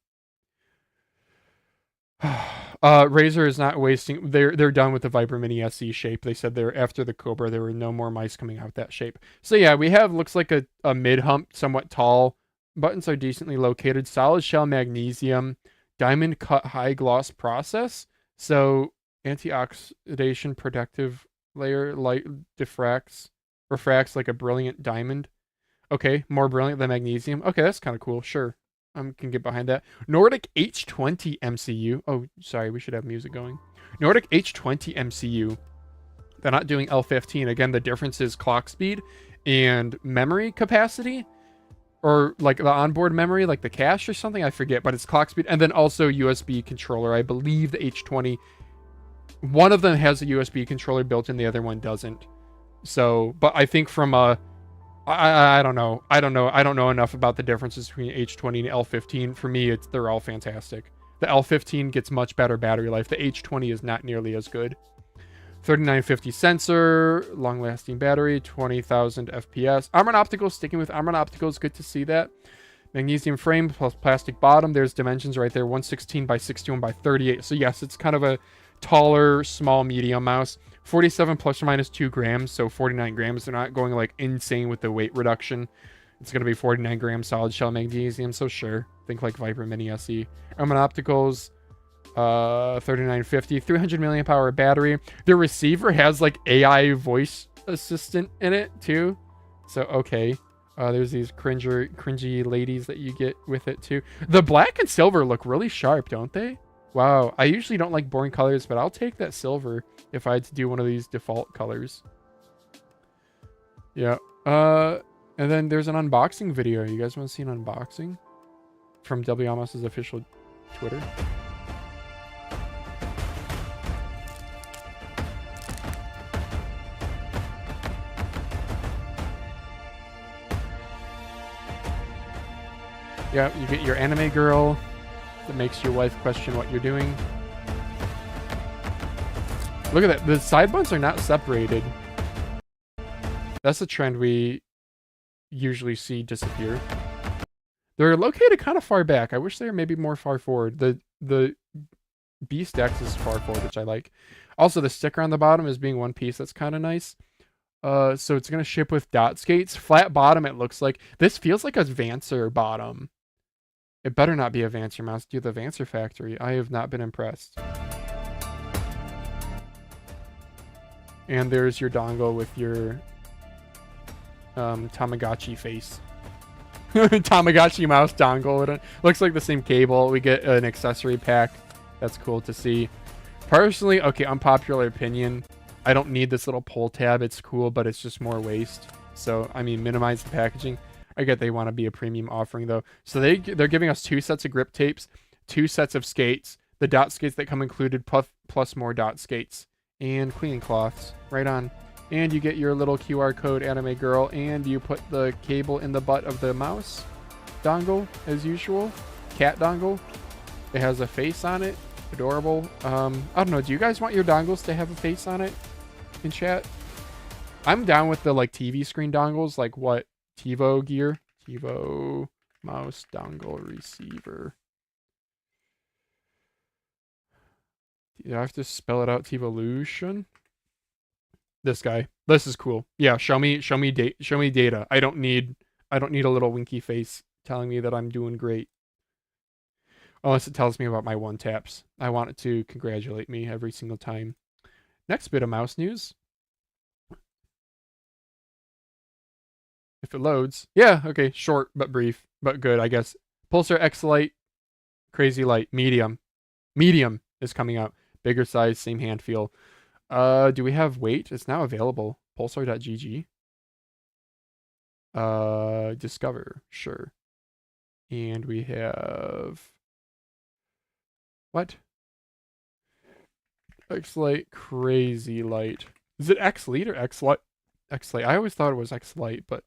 Razer is not wasting. They're done with the Viper Mini SE shape. They said they're after the Cobra. There were no more mice coming out that shape. So yeah, we have looks like a mid hump, somewhat tall. Buttons are decently located. Solid shell magnesium, diamond cut high gloss process. So anti-oxidation protective layer, light refracts like a brilliant diamond. Okay, more brilliant than magnesium. Okay, that's kind of cool. Sure. Can get behind that. Nordic H20 MCU. Oh, sorry, we should have music going. Nordic H20 MCU. They're not doing L15. Again, the difference is clock speed and memory capacity. Or like the onboard memory, like the cache or something. I forget, but it's clock speed. And then also USB controller. I believe the H20, one of them has a USB controller built in, the other one doesn't. So, but I think from a... I don't know. I don't know enough about the differences between H20 and L15. For me, they're all fantastic. The L15 gets much better battery life. The H20 is not nearly as good. 3950 sensor, long-lasting battery, 20,000 FPS. Armor Opticals, sticking with Armor Opticals, good to see that. Magnesium frame plus plastic bottom. There's dimensions right there, 116 by 61 by 38. So yes, it's kind of a taller, small, medium mouse. 47 plus or minus 2 grams, so 49 grams. They're not going like insane with the weight reduction. It's going to be 49 grams solid shell magnesium, so sure. Think like Viper Mini SE. Armor Opticals, 3950, 300 milliamp hour battery. The receiver has like AI voice assistant in it too. So okay. There's these cringy ladies that you get with it too. The black and silver look really sharp, don't they? Wow, I usually don't like boring colors, but I'll take that silver if I had to do one of these default colors. Yeah. And then there's an unboxing video. You guys want to see an unboxing from WLMouse's official Twitter? Yeah, you get your anime girl that makes your wife question what you're doing. Look at that. The side buttons are not separated. That's a trend we usually see disappear. They're located kind of far back. I wish they were maybe more far forward. The Beast X is far forward, which I like. Also, the sticker on the bottom is being one piece. That's kind of nice. So it's going to ship with dot skates. Flat bottom, it looks like. This feels like a Vancer bottom. It better not be a Vancer mouse. Do the Vancer factory. I have not been impressed. And there's your dongle with your Tamagotchi face. Tamagotchi mouse dongle. It looks like the same cable. We get an accessory pack. That's cool to see. Personally, okay, unpopular opinion. I don't need this little pull tab. It's cool, but it's just more waste. So, I mean, minimize the packaging. I get they want to be a premium offering, though. So they're giving us 2 sets of grip tapes, 2 sets of skates, the dot skates that come included, plus more dot skates, and cleaning cloths. Right on. And you get your little QR code anime girl, and you put the cable in the butt of the mouse dongle, as usual. Cat dongle. It has a face on it. Adorable. I don't know. Do you guys want your dongles to have a face on it in chat? I'm down with the like TV screen dongles, like what? TiVo gear. TiVo mouse dongle receiver. Do I have to spell it out? TiVolution? This guy. This is cool. Yeah, show me data. I don't need a little winky face telling me that I'm doing great. Unless it tells me about my one taps. I want it to congratulate me every single time. Next bit of mouse news. If it loads. Yeah, okay. Short but brief, but good, I guess. Pulsar Xlite, Crazy Light, medium. Medium is coming out. Bigger size, same hand feel. Do we have weight? It's now available. Pulsar.gg. Discover, sure. And we have what? Xlite Crazy Light. Is it Xlite or Xlite? Xlite. I always thought it was Xlite, but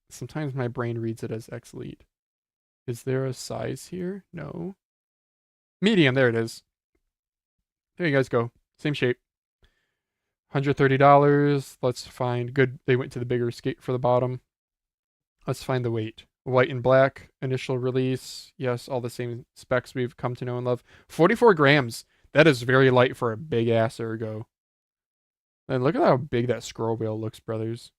sometimes my brain reads it as Xlite. Is there a size here? No. Medium, there it is. There you guys go. Same shape. $130. Let's find good. They went to the bigger skate for the bottom. Let's find the weight. White and black. Initial release. Yes, all the same specs we've come to know and love. 44 grams. That is very light for a big ass ergo. And look at how big that scroll wheel looks, brothers.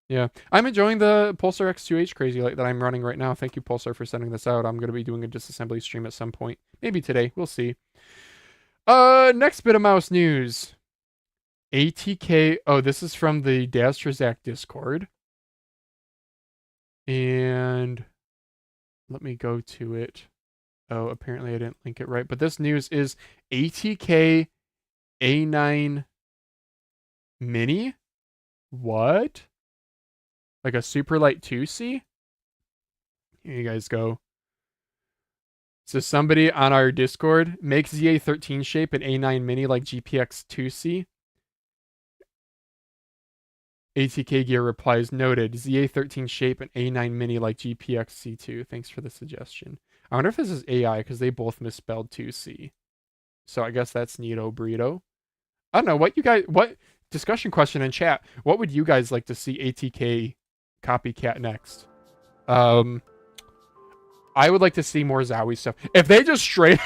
Yeah, I'm enjoying the Pulsar X2H Crazy Light that I'm running right now. Thank you, Pulsar, for sending this out. I'm going to be doing a disassembly stream at some point. Maybe today. We'll see. Next bit of mouse news. ATK. Oh, this is from the Dastrazak Discord. And let me go to it. Oh, apparently I didn't link it right. But this news is ATK A9 Mini? What? Like a super light 2C? Here you guys go. So somebody on our Discord makes ZA13 shape an A9 Mini like GPX 2C. ATK Gear replies, noted. ZA13 shape an A9 Mini like GPX C2. Thanks for the suggestion. I wonder if this is AI because they both misspelled 2C. So I guess that's Neato Burrito. I don't know what discussion question in chat. What would you guys like to see ATK copycat next? I would like to see more Zowie stuff. If they just straight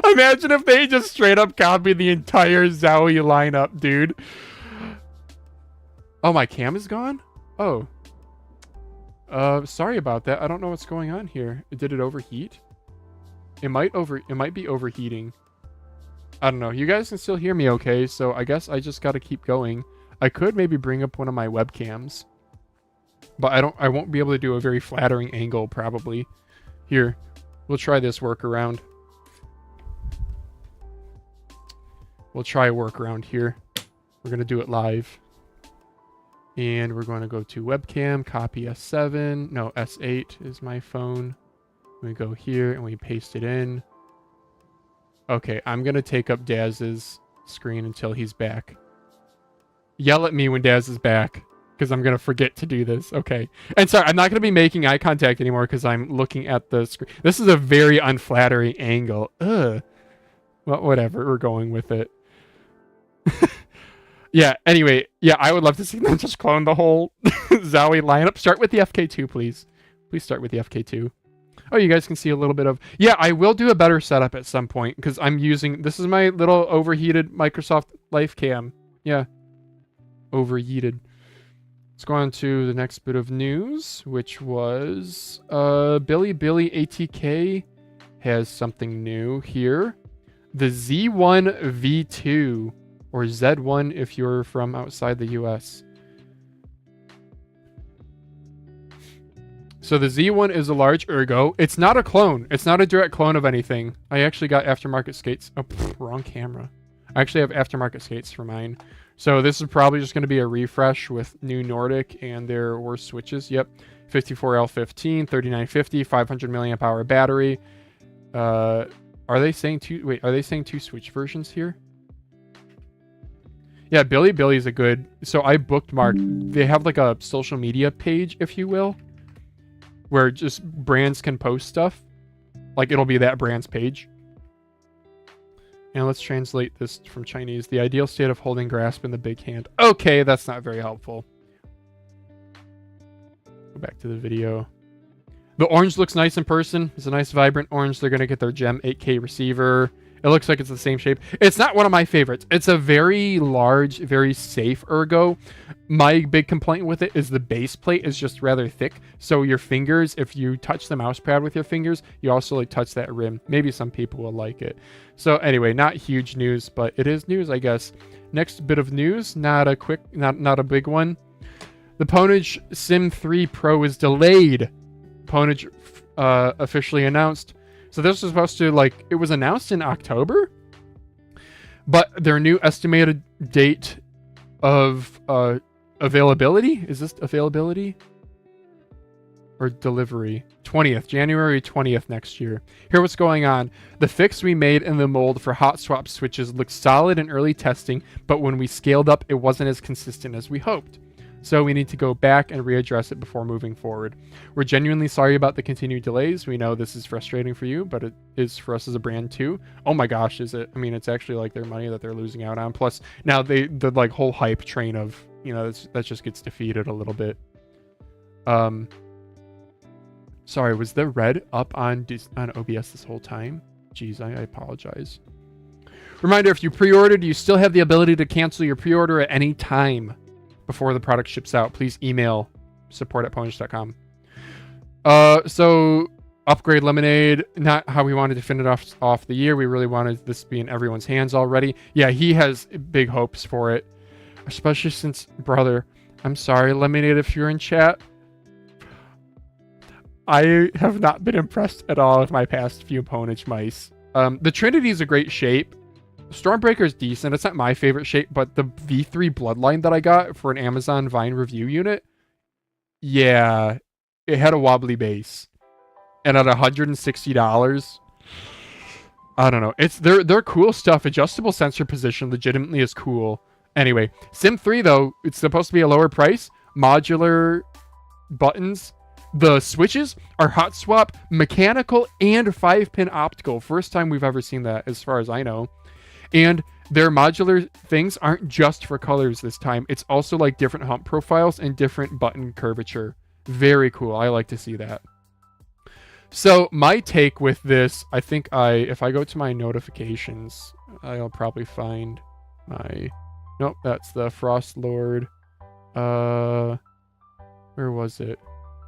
imagine if they just straight up copy the entire Zowie lineup, dude. Oh, my cam is gone? Oh. Sorry about that. I don't know what's going on here. Did it overheat? It might be overheating. I don't know. You guys can still hear me okay, so I guess I just got to keep going. I could maybe bring up one of my webcams, but I won't be able to do a very flattering angle probably. Here, we'll try this workaround. We'll try a workaround here. We're going to do it live. And we're going to go to webcam, copy S7. No, S8 is my phone. We go here and we paste it in. Okay, I'm going to take up Daz's screen until he's back. Yell at me when Daz is back, because I'm going to forget to do this. Okay. And sorry, I'm not going to be making eye contact anymore because I'm looking at the screen. This is a very unflattering angle. Ugh. Well, whatever. We're going with it. Yeah, anyway. Yeah, I would love to see them just clone the whole Zowie lineup. Start with the FK2, please. Please start with the FK2. Oh, you guys can see a little bit of... Yeah, I will do a better setup at some point because I'm using... This is my little overheated Microsoft Life Cam. Yeah. Overheated. Let's go on to the next bit of news, which was... Billy ATK has something new here. The Z1 V2, or Z1 if you're from outside the US. So the Z1 is a large ergo. It's not a clone. It's not a direct clone of anything. I actually got aftermarket skates. Oh, wrong camera. I actually have aftermarket skates for mine. So this is probably just going to be a refresh with new Nordic and their worst switches. Yep. 54L15, 3950, 500 milliamp hour battery. Are they saying two switch versions here? Yeah, Billy is a good... So I bookmarked... They have like a social media page, if you will, where just brands can post stuff. Like, it'll be that brand's page. And let's translate this from Chinese. The ideal state of holding grasp in the big hand. Okay, that's not very helpful. Go back to the video. The orange looks nice in person. It's a nice vibrant orange. They're going to get their Gem 8K receiver. It looks like it's the same shape. It's not one of my favorites. It's a very large, very safe ergo. My big complaint with it is the base plate is just rather thick. So your fingers, if you touch the mouse pad with your fingers, you also like touch that rim. Maybe some people will like it. So anyway, not huge news, but it is news, I guess. Next bit of news, not a big one. The Pwnage Symm 3 Pro is delayed. Pwnage officially announced. So this was supposed to, like, it was announced in October, but their new estimated date of availability, is this availability or delivery? January 20th next year. Here what's going on. The fix we made in the mold for hot swap switches looked solid in early testing, but when we scaled up, it wasn't as consistent as we hoped. So we need to go back and readdress it before moving forward. We're genuinely sorry about the continued delays. We know this is frustrating for you, but it is for us as a brand too. Oh my gosh, is it? I mean, it's actually like their money that they're losing out on. Plus, now the like whole hype train of, you know, that just gets defeated a little bit. Sorry, was the red up on OBS this whole time? Jeez, I apologize. Reminder, if you pre-ordered, you still have the ability to cancel your pre-order at any time before the product ships out. Please email support@pwnage.com. So upgrade Lemonade, not how we wanted to finish off the year. We really wanted this to be in everyone's hands already. Yeah, he has big hopes for it, especially since, brother, I'm sorry, Lemonade, if you're in chat, I have not been impressed at all with my past few Pwnage mice. The Trinity is a great shape. Stormbreaker is decent. It's not my favorite shape, but the V3 Bloodline that I got for an Amazon Vine review unit, yeah, it had a wobbly base. And at $160, I don't know. It's they're cool stuff. Adjustable sensor position legitimately is cool. Anyway, Symm 3 though, it's supposed to be a lower price. Modular buttons. The switches are hot swap, mechanical, and 5-pin optical. First time we've ever seen that, as far as I know. And their modular things aren't just for colors this time. It's also like different hump profiles and different button curvature. Very cool. I like to see that. So my take with this, I think if I go to my notifications, I'll probably find my, nope, that's the Frostlord. Where was it?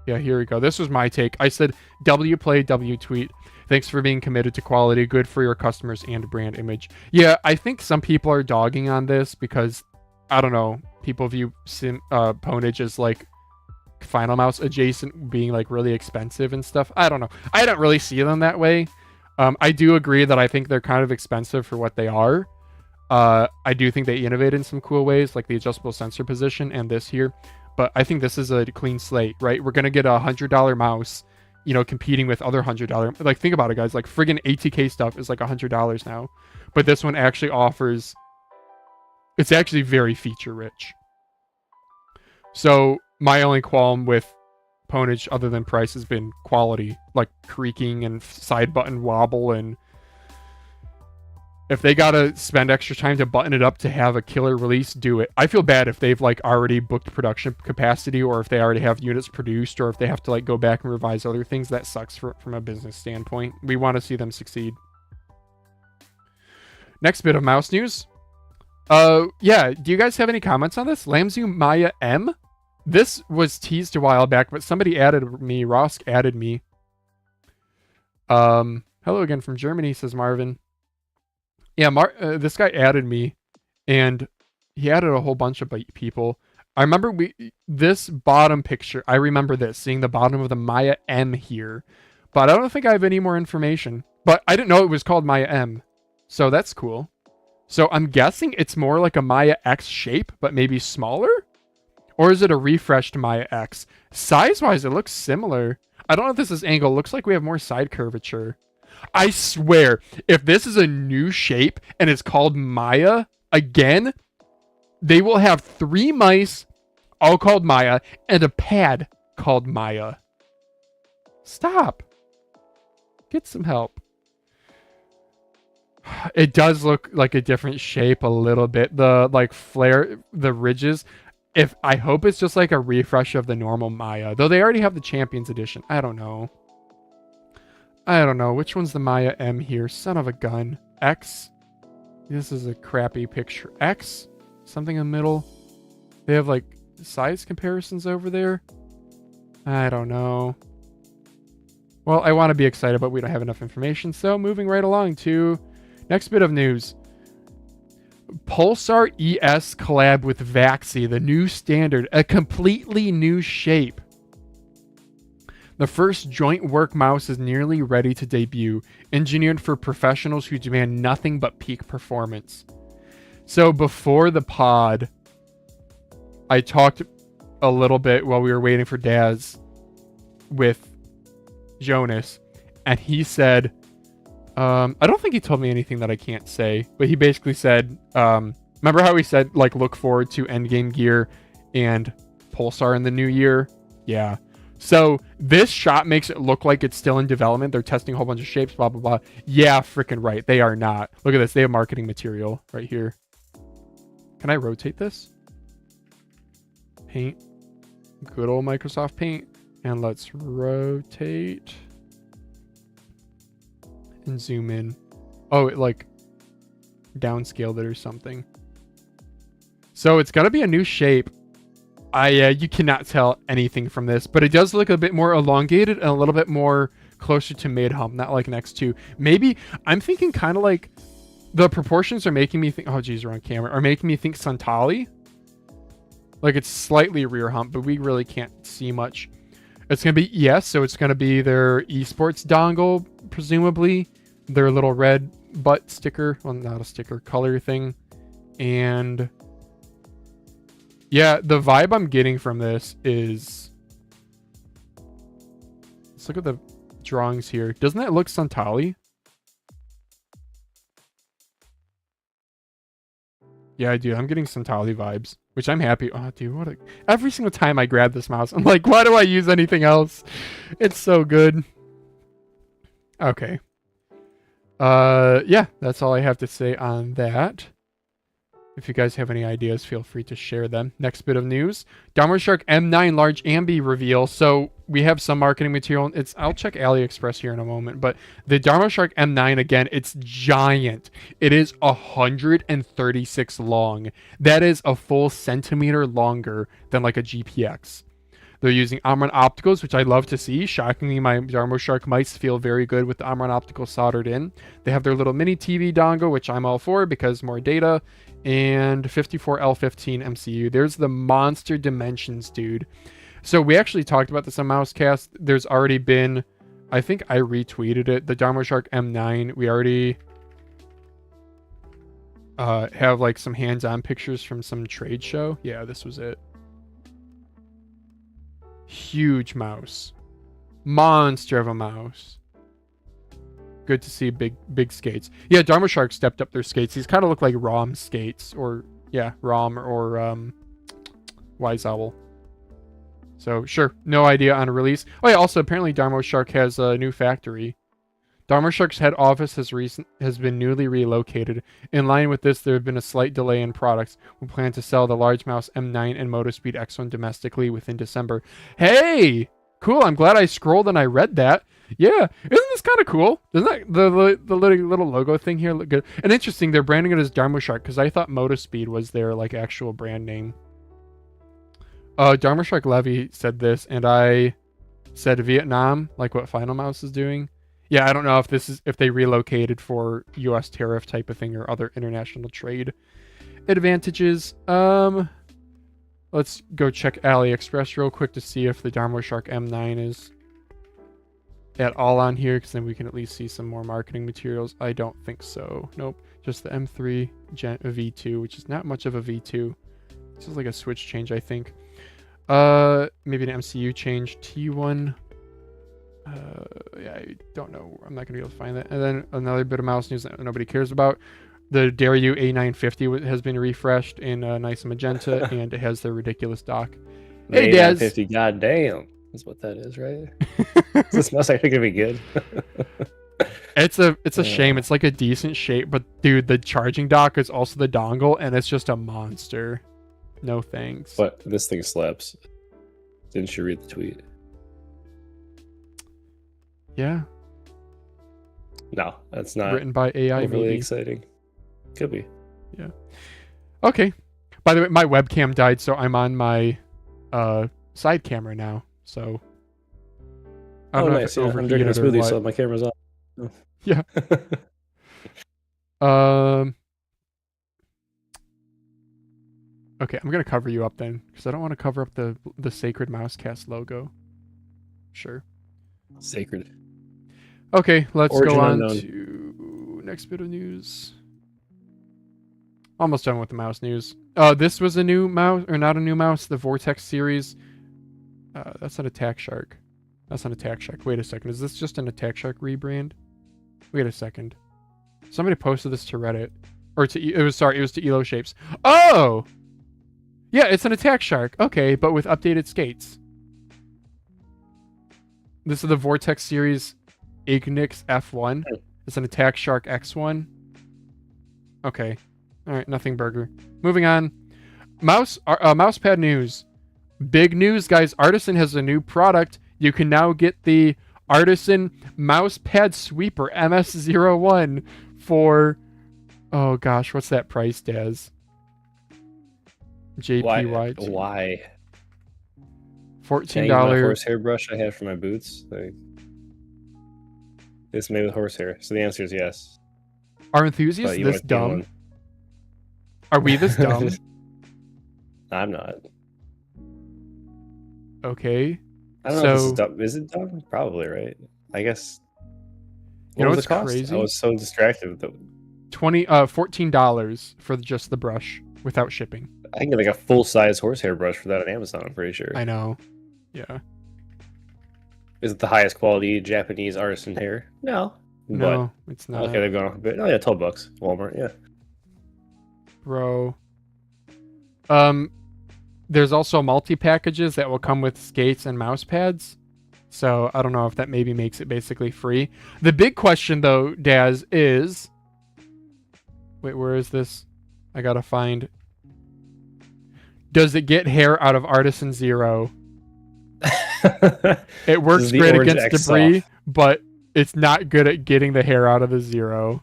Yeah, here we go. This was my take. I said, W play, W tweet. Thanks for being committed to quality. Good for your customers and brand image. Yeah, I think some people are dogging on this because, I don't know, people view Pwnage as like Finalmouse adjacent, being like really expensive and stuff. I don't know. I don't really see them that way. I do agree that I think they're kind of expensive for what they are. I do think they innovate in some cool ways, like the adjustable sensor position and this here. But I think this is a clean slate, right? We're going to get a $100 mouse, you know, competing with other $100. Like, think about it, guys. Like, friggin' ATK stuff is like $100 now. But this one actually offers... It's actually very feature-rich. So, my only qualm with Pwnage, other than price, has been quality. Like, creaking and side button wobble, and... If they gotta spend extra time to button it up to have a killer release, do it. I feel bad if they've like already booked production capacity, or if they already have units produced, or if they have to like go back and revise other things. That sucks from a business standpoint. We want to see them succeed. Next bit of mouse news. Yeah, do you guys have any comments on this? Lamzu Maya M? This was teased a while back, but somebody added me. Rosk added me. Hello again from Germany, says Marvin. Yeah, this guy added me, and he added a whole bunch of people. I remember this bottom picture. I remember this, seeing the bottom of the Maya M here, but I don't think I have any more information. But I didn't know it was called Maya M, so that's cool. So I'm guessing it's more like a Maya X shape, but maybe smaller? Or is it a refreshed Maya X? Size-wise, it looks similar. I don't know if this is angle. It looks like we have more side curvature. I swear, if this is a new shape and it's called Maya again, they will have 3 mice all called Maya and a pad called Maya. Stop. Get some help. It does look like a different shape a little bit. The like flare, the ridges. I hope it's just like a refresh of the normal Maya, though they already have the Champions Edition. I don't know. Which one's the Maya M here? Son of a gun. X? This is a crappy picture. X? Something in the middle? They have like size comparisons over there? I don't know. Well, I want to be excited, but we don't have enough information. So moving right along to next bit of news. Pulsar ES collab with Vaxee, the new standard. A completely new shape. The first joint work mouse is nearly ready to debut, engineered for professionals who demand nothing but peak performance. So before the pod, I talked a little bit while we were waiting for Daz with Jonas, and he said, I don't think he told me anything that I can't say, but he basically said, remember how he said, like, look forward to Endgame gear and Pulsar in the new year? Yeah. So this shot makes it look like it's still in development. They're testing a whole bunch of shapes, blah, blah, blah. Yeah, freaking right. They are not. Look at this. They have marketing material right here. Can I rotate this? Paint. Good old Microsoft Paint. And let's rotate. And zoom in. Oh, it like downscaled it or something. So it's going to be a new shape. You cannot tell anything from this, but it does look a bit more elongated and a little bit more closer to mid-hump, not like next to. Maybe, I'm thinking kind of like, the proportions are making me think, oh geez, we're on camera, are making me think Santali. Like it's slightly rear hump, but we really can't see much. It's going to be, yes, so it's going to be their esports dongle, presumably. Their little red butt sticker, well, not a sticker, color thing. And yeah, the vibe I'm getting from this is... Let's look at the drawings here. Doesn't that look Santali? Yeah, I do. I'm getting some Tali vibes, which I'm happy. Oh, dude, every single time I grab this mouse, I'm like, why do I use anything else? It's so good. Okay. Yeah, that's all I have to say on that. If you guys have any ideas, feel free to share them. Next bit of news. Darmoshark M9 large ambi reveal. So we have some marketing material. I'll check AliExpress here in a moment, but the Darmoshark M9, again, it's giant. It is 136 long. That is a full centimeter longer than like a GPX. They're using Omron opticals, which I love to see. Shockingly, my Darmoshark mice feel very good with the Omron optical soldered in. They have their little mini TV dongle, which I'm all for because more data, and 54L15 MCU. There's the monster dimensions, dude. So we actually talked about this on Mousecast. There's already been, I think I retweeted it, the Darmoshark M9. We already have like some hands-on pictures from some trade show. Yeah, this was it. Huge mouse. Monster of a mouse. Good to see big skates. Yeah, Darmoshark stepped up their skates. These kind of look like ROM skates. Or, yeah, ROM or Wise Owl. So, sure. No idea on a release. Oh, yeah, also, apparently Darmoshark has a new factory. Darmoshark's head office has been newly relocated. In line with this, there have been a slight delay in products. We plan to sell the large mouse M9 and Motospeed X1 domestically within December. Hey! Cool, I'm glad I scrolled and I read that. Yeah, isn't this kind of cool? Doesn't that the little logo thing here look good? And interesting, they're branding it as Darmoshark because I thought Motospeed was their like actual brand name. Darmoshark Levy said this, and I said Vietnam, like what Finalmouse is doing. Yeah, I don't know if they relocated for U.S. tariff type of thing or other international trade advantages. Let's go check AliExpress real quick to see if the Darmoshark M9 is at all on here, because then we can at least see some more marketing materials. I don't think so. Nope. Just the M3 Gen V2, which is not much of a V2. This is like a switch change, I think. Maybe an MCU change. T1. Yeah, I don't know. I'm not gonna be able to find that. And then another bit of mouse news that nobody cares about. The Dareu A950 has been refreshed in nice magenta, and it has the ridiculous dock. Hey, Daz. A950, goddamn. That's what that is, right? Is this mouse actually gonna be good? It's a shame. It's like a decent shape, but dude, the charging dock is also the dongle, and it's just a monster. No thanks. But this thing slaps. Didn't you read the tweet? Yeah. No, that's not written by AI. overly maybe. exciting. Could be. Yeah. Okay. By the way, my webcam died, so I'm on my side camera now. So I don't know nice. if it's I'm drinking a overheated or smoothie, what. so my camera's on. Oh. Yeah. Okay, I'm gonna cover you up then, because I don't want to cover up the Sacred Mousecast logo. Sure. Sacred. Okay, let's Origin go on unknown. to next bit of news. Almost done with the mouse news. This was a new mouse, or not a new mouse, the Vortex series. That's an Attack Shark. That's an Attack Shark. Wait a second, is this just an Attack Shark rebrand? Wait a second. Somebody posted this to Reddit. Or it was to Elo Shapes. Oh! Yeah, it's an Attack Shark. Okay, but with updated skates. This is the Vortex series Ignix F1. It's an Attack Shark X1. Okay. Alright, nothing burger. Moving on. Mousepad news. Big news, guys. Artisan has a new product. You can now get the Artisan Mousepad Sweeper MS01 for... Oh gosh, what's that priced as? JPY. Why? $14. Horsehair brush I have for my boots. It's made with horsehair, so the answer is yes. Are enthusiasts this dumb? Are we this dumb? I'm not. Okay. I don't know if this is dumb. Is it dumb? Probably, right? I guess. You know was what's the cost? crazy? I was so distracted with it. $14 for just the brush without shipping. I can get like a full-size horsehair brush for that on Amazon, I'm pretty sure. I know. Yeah. Is it the highest quality Japanese artisan hair? No. No, it's not. Okay, they've gone off a bit. Oh yeah, $12. Walmart, yeah. Bro. There's also multi-packages that will come with skates and mouse pads. So I don't know if that maybe makes it basically free. The big question though, Daz, is... Wait, where is this? I gotta find... Does it get hair out of Artisan Zero? It works great against debris, but it's not good at getting the hair out of the Zero.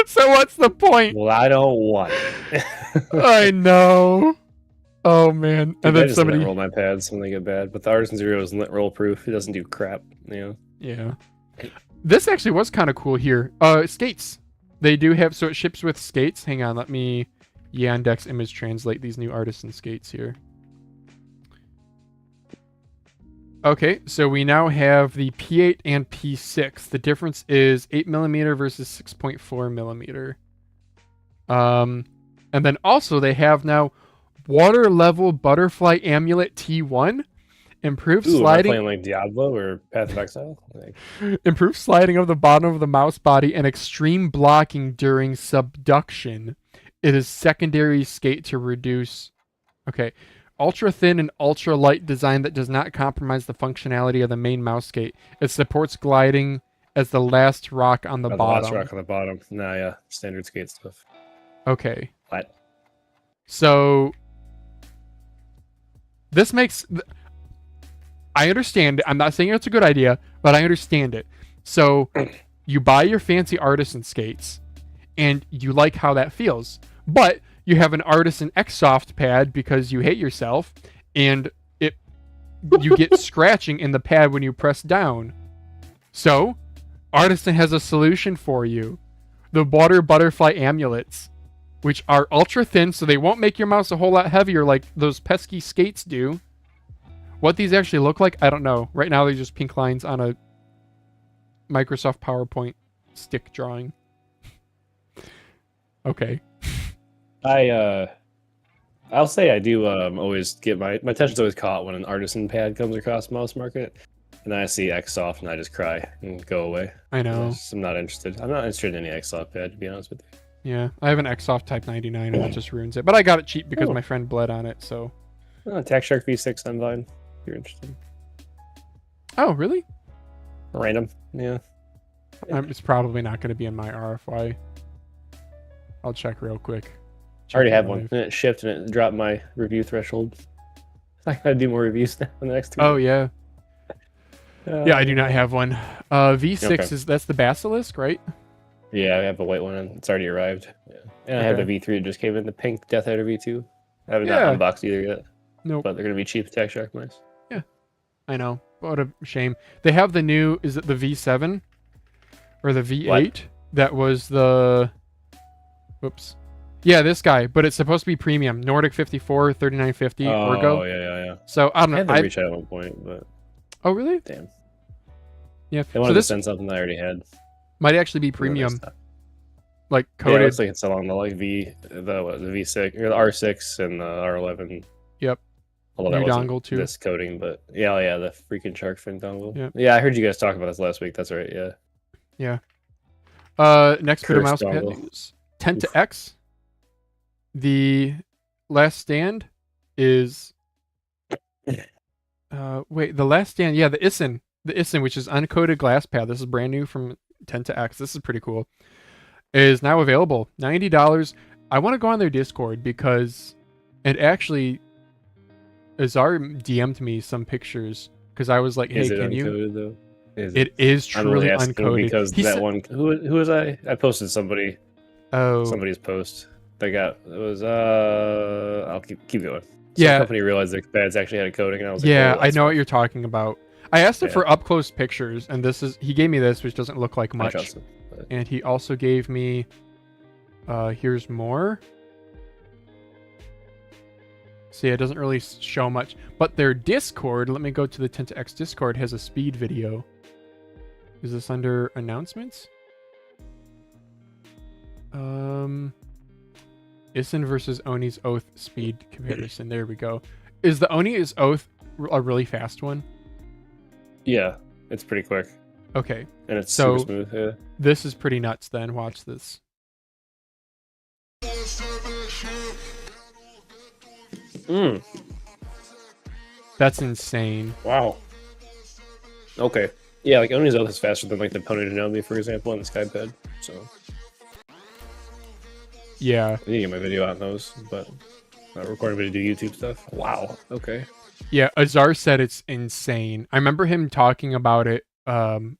So what's the point? Well, I don't want it. I know. Oh man! And then somebody roll my pads when they get bad, but the Artisan Zero is lit roll proof. It doesn't do crap, you know. Yeah. This actually was kind of cool here. Skates. They do have, so it ships with skates. Hang on, let me Yandex image translate these new Artisan skates here. Okay, so we now have the P8 and P6. The difference is 8mm versus 6.4mm. And then also they have now water level butterfly amulet T1. Improved sliding. Am I playing like Diablo or Path of Exile? Like... Improved sliding of the bottom of the mouse body and extreme blocking during subduction. It is secondary skate to reduce. Okay. Ultra thin and ultra light design that does not compromise the functionality of the main mouse skate. It supports gliding as the last rock on the bottom. The last rock on the bottom. Nah, yeah. Standard skate stuff. Okay. What? So this makes... I understand it. I'm not saying it's a good idea, but I understand it. So you buy your fancy Artisan skates and you like how that feels. But you have an Artisan Xsoft pad because you hate yourself and you get scratching in the pad when you press down. So Artisan has a solution for you. The water butterfly amulets, which are ultra thin, so they won't make your mouse a whole lot heavier like those pesky skates do. What these actually look like, I don't know. Right now, they're just pink lines on a Microsoft PowerPoint stick drawing. Okay. I'll say I do always get my attention's always caught when an Artisan pad comes across mouse market, and I see Xsoft and I just cry and go away. I know. I'm not interested. I'm not interested in any Xsoft pad, to be honest with you. Yeah, I have an Xsoft Type 99 and it just ruins it. But I got it cheap because my friend bled on it, so... TaxShark V6 on Vine. You're interested. Oh, really? Random, yeah. It's probably not going to be in my RFY. I'll check real quick. I already have one. And it shipped and it dropped my review threshold. I gotta do more reviews now in the next 2 Oh, yeah. Yeah, I do not have one. V6 is, that's the Basilisk, right? Yeah, I have a white one and it's already arrived. Yeah. And I have the V3 that just came in, the pink Death Adder V2. I haven't got unboxed either yet. Nope. But they're gonna be cheap TaxShark mice. Yeah, I know. What a shame. They have the new, is it the V7? Or the V8? What? That was the... Whoops. Yeah, this guy, but it's supposed to be premium. Nordic 54, 3950, Orgo. Oh, yeah. So, I don't know. I had to reach out at one point, but... Oh, really? Damn. Yeah. They wanted to send something that I already had. Might actually be premium. Like, coded. Yeah, it looks like it's along the, like, the V6, or the R6 and the R11. Yep. Although new that dongle, too. This coding, but... Yeah, the freaking shark fin dongle. Yep. Yeah, I heard you guys talk about this last week. That's right, yeah. Yeah. Next bit of mouse pad news. Tenta-X. The last stand is... wait, the last stand... Yeah, the Issen. The Issen, which is uncoated glass pad. This is brand new from Tenta-X. This is pretty cool. Is now available. $90. I want to go on their Discord because... And actually... Azar DM'd me some pictures because I was like, "Hey, can you?" Though? It is truly uncoated. Because that one, who was I? I posted somebody. Oh, somebody's post. They got it was. I'll keep going. Some company realized their pads actually had a coating, and I was like, "Yeah, I know what you're talking about." I asked him for up close pictures, and he gave me this, which doesn't look like much. And he also gave me. Here's more. See, it doesn't really show much. But their Discord, let me go to the Tenta-X Discord, has a speed video. Is this under announcements? Issen versus Oni's Oath speed comparison. There we go. Is the Oni's Oath a really fast one? Yeah, it's pretty quick. Okay. And it's super smooth, yeah. This is pretty nuts then. Watch this. That's insane. Wow. Okay. Yeah, like Onizuka is faster than like the Pwnage, for example, on the SkyPad. So Yeah. I need to get my video on those, but not recording video to do YouTube stuff. Wow. Okay. Yeah, Azar said it's insane. I remember him talking about it. When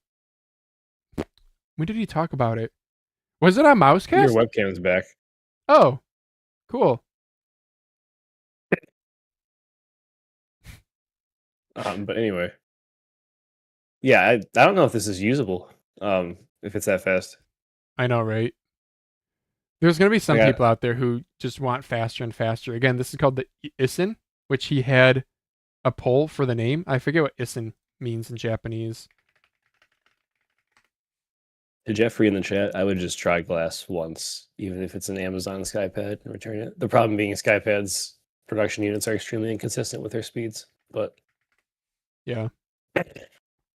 did he talk about it? Was it on Mousecast? Your webcam's back. Oh, cool. But anyway. Yeah, I don't know if this is usable. If it's that fast. I know, right? There's gonna be some Yeah. people out there who just want faster and faster. Again, this is called the Issen, which he had a poll for the name. I forget what Issen means in Japanese. To Jeffrey in the chat, I would just try glass once, even if it's an Amazon SkyPad, and return it. The problem being SkyPads production units are extremely inconsistent with their speeds. But Yeah.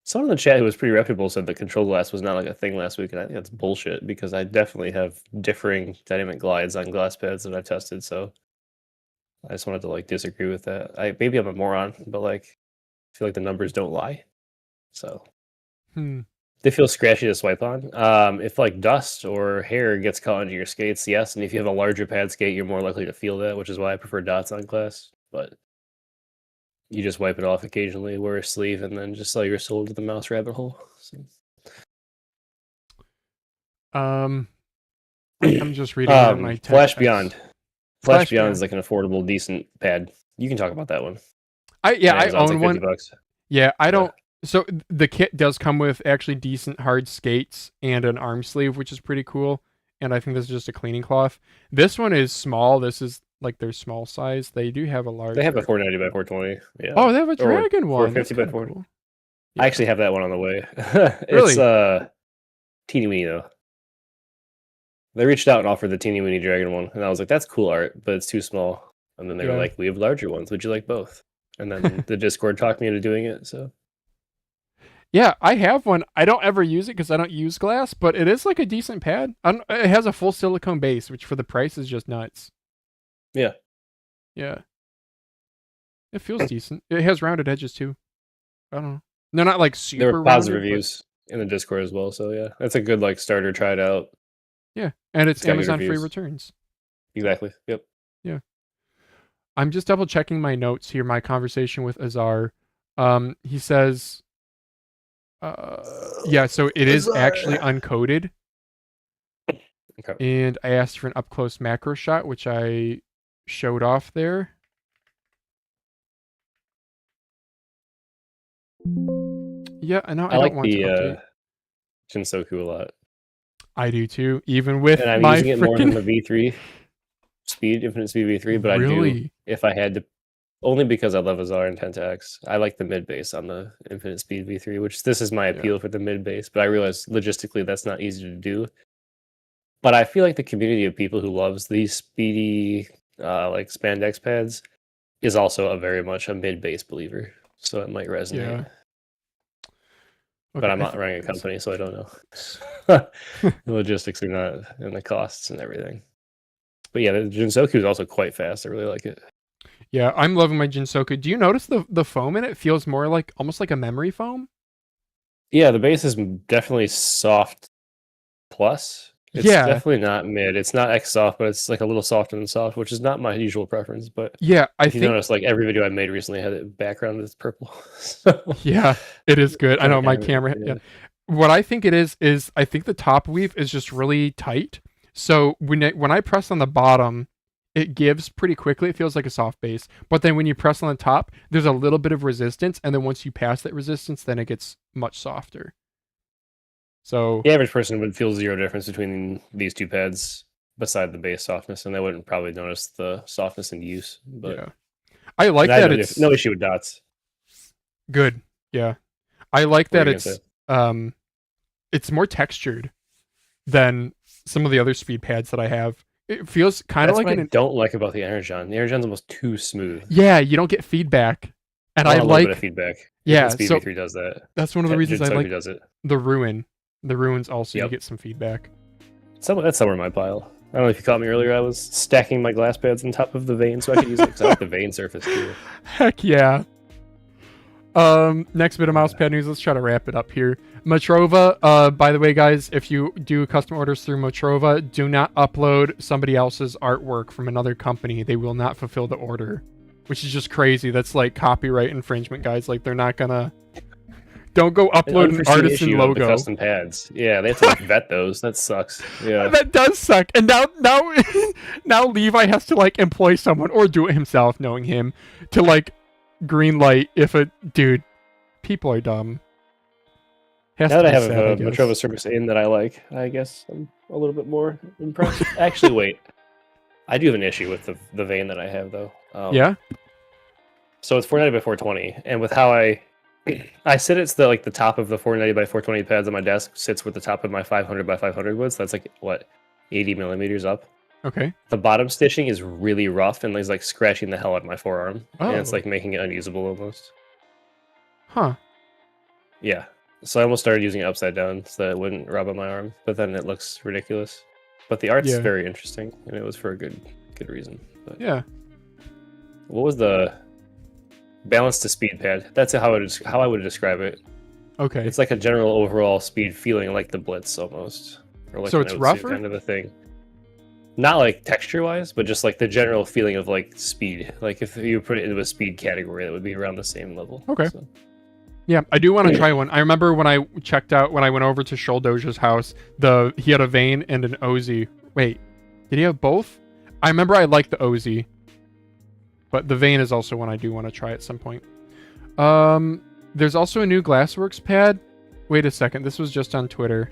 someone in the chat who was pretty reputable said that control glass was not like a thing last week, and I think that's bullshit because I definitely have differing dynamic glides on glass pads that I've tested. So I just wanted to like disagree with that. Maybe I'm a moron, but like I feel like the numbers don't lie. So they feel scratchy to swipe on. If like dust or hair gets caught into your skates, yes, and if you have a larger pad skate, you're more likely to feel that, which is why I prefer dots on glass. But you just wipe it off occasionally, wear a sleeve, and then just sell your soul to the mouse rabbit hole. So. I'm just reading on my Flash Tenta-X. Beyond. Flash Beyond is like an affordable, decent pad. You can talk about that one. I Amazon's own like one. $50. Yeah, I don't. So the kit does come with actually decent hard skates and an arm sleeve, which is pretty cool. And I think this is just a cleaning cloth. This one is small. This is like their small size. They do have a large. They have a 490 by 420. Yeah. Oh, they have a dragon one. 450 by 4. Cool. I actually have that one on the way. Really? It's teeny weeny though. They reached out and offered the teeny weeny dragon one, and I was like, "That's cool art, but it's too small." And then they were like, "We have larger ones. Would you like both?" And then the Discord talked me into doing it. So yeah, I have one. I don't ever use it because I don't use glass, but it is like a decent pad. It has a full silicone base, which for the price is just nuts. Yeah. Yeah. It feels decent. It has rounded edges too. I don't know. They're not like super. There were positive rounded, reviews in the Discord as well. So yeah, that's a good like starter. Try it out. Yeah, and it's got good Amazon free reviews. returns. Exactly. Yep. Yeah. I'm just double checking my notes here. My conversation with Azar. He says. Yeah, so it is actually uncoated. Okay. And I asked for an up close macro shot, which I showed off there. Yeah, I know. I don't like want the to update. Jinsoku a lot. I do too, even with And I'm my using it more than freaking. the V3 speed, infinite speed V3, but I do Really? if I had to, only because I love Azar and Tenta-X. I like the mid base on the infinite speed V3, which this is my appeal for the mid base, but I realize logistically that's not easy to do. But I feel like the community of people who loves these speedy like spandex pads is also very much a mid base believer, so it might resonate. Yeah. But Okay, I'm not running a company, so I don't know. The logistics are not, and the costs and everything. But yeah, the Jinsoku is also quite fast. I really like it. Yeah, I'm loving my Jinsoku. Do you notice the foam in it feels more like almost like a memory foam? Yeah, the base is definitely soft plus. It's definitely not mid. It's not X soft, but it's like a little softer than soft, which is not my usual preference. But yeah, I if you think notice, like every video I made recently had a background that's purple. yeah, it is good. I know my camera. Yeah. Yeah. What I think it is I think the top weave is just really tight. So when I press on the bottom, it gives pretty quickly. It feels like a soft base. But then when you press on the top, there's a little bit of resistance, and then once you pass that resistance, then it gets much softer. So The average person would feel zero difference between these two pads beside the base softness, and they wouldn't probably notice the softness in use. But yeah, I like and that no no issue with dots. good. Yeah, I like What that were you gonna it's more textured than some of the other speed pads that I have. It feels kind of That's like what I don't like about the Energon. The Energon's almost too smooth. yeah, you don't get feedback, and I want a little bit of like feedback. yeah. Speed So V3 does that. that's one of the reasons I Jinsoku like does it. the Ruin. The Ruins also you Yep. get some feedback. That's somewhere in my pile. I don't know if you caught me earlier. I was stacking my glass pads on top of the vein so I could use it because I like the vein surface too. Heck yeah. Next bit of mousepad news. Let's try to wrap it up here. Matrova. By the way, guys, if you do custom orders through Matrova, do not upload somebody else's artwork from another company. They will not fulfill the order, which is just crazy. That's like copyright infringement, guys. Like they're not gonna. Don't go upload an Artisan logo. The custom pads. Yeah, they have to like, vet those. That sucks. Yeah, that does suck. And now Levi has to like employ someone or do it himself, knowing him, to like green light if a dude. People are dumb. Now that I have a Matrova service in that I like, I guess I'm a little bit more impressed. Actually, wait. I do have an issue with the vein that I have though. Yeah. So it's 490 by 420, and with how I sit, it's the top of the 490 by 420 pads on my desk sits with the top of my 500 by 500 wood. So that's like what, 80 millimeters up. Okay. The bottom stitching is really rough and it's like scratching the hell out of my forearm, and it's like making it unusable almost. Huh. Yeah. So I almost started using it upside down so that it wouldn't rub on my arm, but then it looks ridiculous. But the art's very interesting, and it was for a good reason. But yeah. What was the balance to speed pad? That's how I would describe it. Okay. It's like a general overall speed feeling, like the Blitz almost, or like so it's rougher, kind of a thing. Not like texture wise, but just like the general feeling of like speed. Like if you put it into a speed category, that would be around the same level. Okay. So. Yeah, I do want to try one. I remember when I went over to Shouldoja's house, he had a vein and an OZ. Wait, did he have both? I remember I liked the OZ, but the vein is also one I do want to try at some point. There's also a new Glsswrks pad. Wait a second, this was just on Twitter.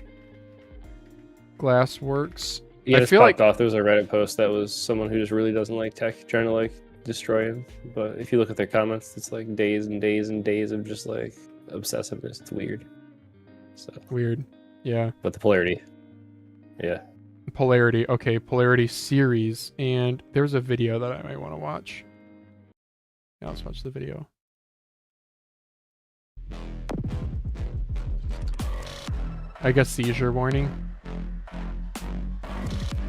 Glsswrks. Yeah, I feel like off. There was a Reddit post that was someone who just really doesn't like tech, trying to like destroy him. But if you look at their comments, it's like days and days and days of just like obsessiveness. It's weird. So weird. Yeah. But the polarity. Yeah. Polarity. Okay, Polarity series. And there's a video that I might want to watch. Yeah, let's watch the video. I guess seizure warning.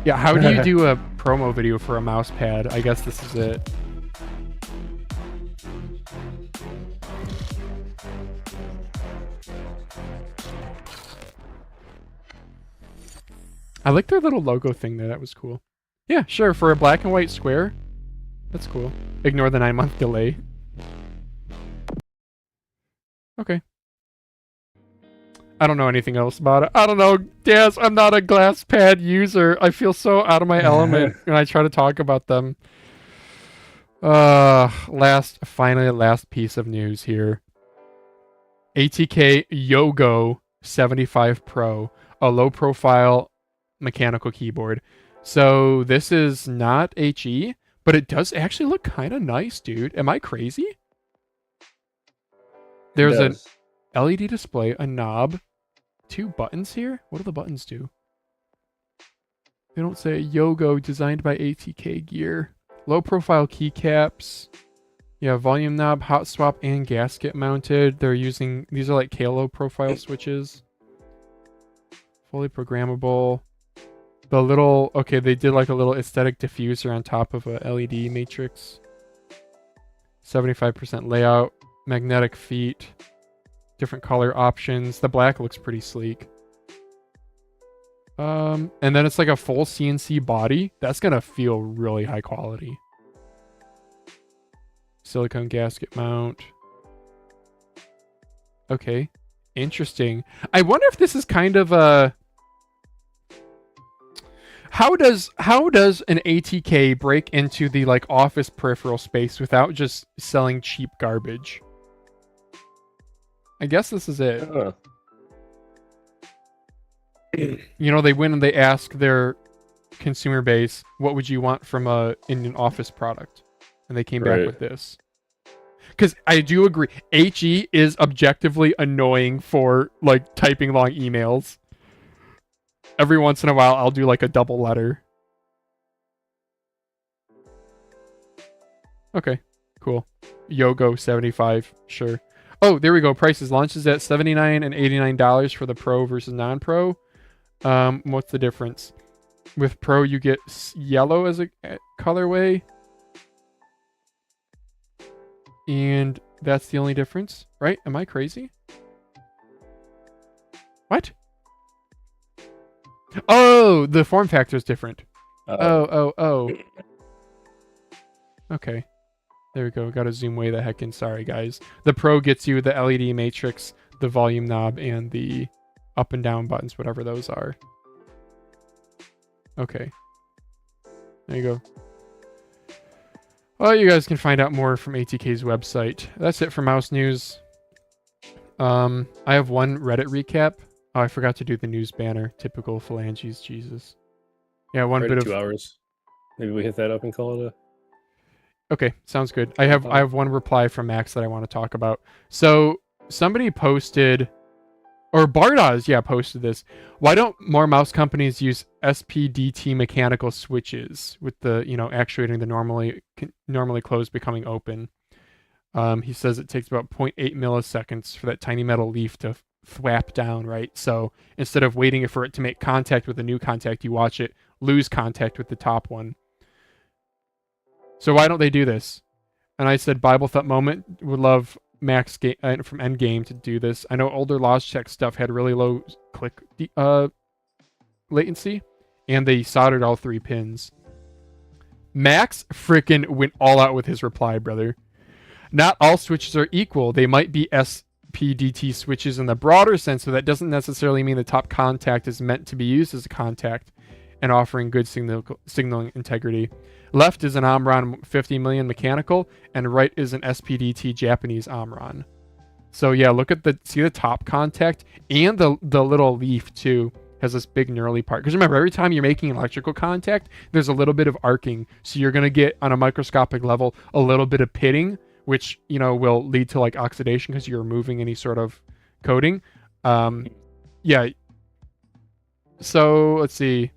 Yeah, how do you do a promo video for a mouse pad? I guess this is it. I like their little logo thing there. That was cool. Yeah, sure. For a black and white square, that's cool. Ignore the 9-month delay. Okay. I don't know anything else about it. I don't know. Daz, I'm not a glass pad user. I feel so out of my element when I try to talk about them. Finally, last piece of news here. ATK Yogo 75 Pro, a low profile mechanical keyboard. So this is not HE, but it does actually look kind of nice, dude. Am I crazy? There's an LED display, a knob, 2 buttons here. What do the buttons do? They don't say Yogo, designed by ATK Gear. Low profile keycaps. Yeah, volume knob, hot swap, and gasket mounted. These are like K-low profile switches. Fully programmable. They did like a little aesthetic diffuser on top of a LED matrix. 75% layout, magnetic feet, different color options. The black looks pretty sleek. And then it's like a full CNC body. That's gonna feel really high quality. Silicone gasket mount. Okay, interesting. I wonder if this is kind of a... How does an ATK break into the like office peripheral space without just selling cheap garbage? I guess this is it. You know, they went and they asked their consumer base, what would you want from in an office product? And they came back with this. Because I do agree, HE is objectively annoying for like typing long emails. Every once in a while, I'll do like a double letter. Okay, cool. Yogo 75, sure. Oh, there we go. Prices launches at $79 and $89 for the Pro versus non-Pro. What's the difference? With Pro, you get yellow as a colorway. And that's the only difference, right? Am I crazy? What? Oh, the form factor is different. Oh. Okay. There we go. Got to zoom way the heck in. Sorry, guys. The Pro gets you the LED matrix, the volume knob, and the up and down buttons, whatever those are. Okay. There you go. Well, you guys can find out more from ATK's website. That's it for mouse news. I have one Reddit recap. Oh, I forgot to do the news banner. Typical phalanges, Jesus. Yeah, one bit of 2 hours. Maybe we hit that up and call it a... Okay, sounds good. I have one reply from Max that I want to talk about. So somebody posted, or Bardas, posted this. Why don't more mouse companies use SPDT mechanical switches with the, actuating the normally closed becoming open? He says it takes about 0.8 milliseconds for that tiny metal leaf to thwap down, right? So instead of waiting for it to make contact with a new contact, you watch it lose contact with the top one. So why don't they do this? And I said, Bible Thought Moment would love Max from Endgame to do this. I know older Logitech stuff had really low click latency, and they soldered all 3 pins. Max frickin' went all out with his reply, brother. Not all switches are equal. They might be SPDT switches in the broader sense, so that doesn't necessarily mean the top contact is meant to be used as a contact and offering good signaling integrity. Left is an Omron 50 million mechanical, and right is an SPDT Japanese Omron. So yeah, look at see the top contact, and the little leaf too has this big knurly part. Because remember, every time you're making electrical contact, there's a little bit of arcing. So you're gonna get on a microscopic level a little bit of pitting, which will lead to like oxidation because you're removing any sort of coating. Yeah. So let's see.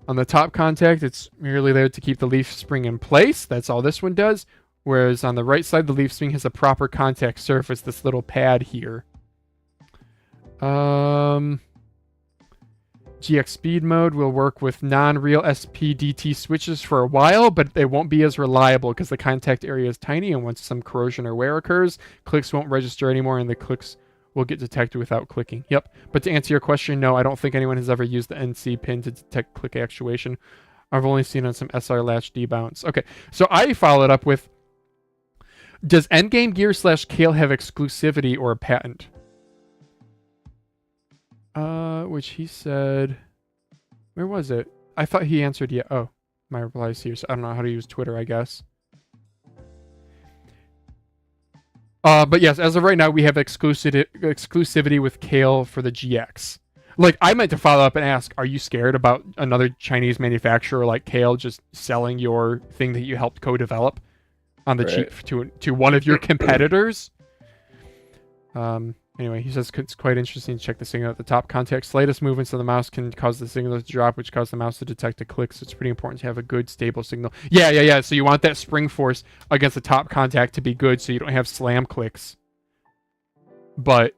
On the top contact, it's merely there to keep the leaf spring in place. That's all this one does. Whereas on the right side, the leaf spring has a proper contact surface, this little pad here. GX speed mode will work with non-real SPDT switches for a while, but they won't be as reliable because the contact area is tiny, and once some corrosion or wear occurs, clicks won't register anymore, and the clicks will get detected without clicking. Yep. But to answer your question, no, I don't think anyone has ever used the NC pin to detect click actuation. I've only seen on some SR latch debounce. Okay, so I followed up with, does Endgame Gear / Kale have exclusivity or a patent? Which he said, where was it? I thought he answered yeah. Oh, my reply is here, so I don't know how to use Twitter, I guess. But yes, as of right now, we have exclusivity with Kale for the GX. Like, I meant to follow up and ask, are you scared about another Chinese manufacturer like Kale just selling your thing that you helped co-develop on the cheap to one of your competitors? Anyway, he says it's quite interesting to check the signal at the top. Contact slightest movements of the mouse can cause the signal to drop, which causes the mouse to detect a click. So it's pretty important to have a good, stable signal. Yeah. So you want that spring force against the top contact to be good, so you don't have slam clicks. But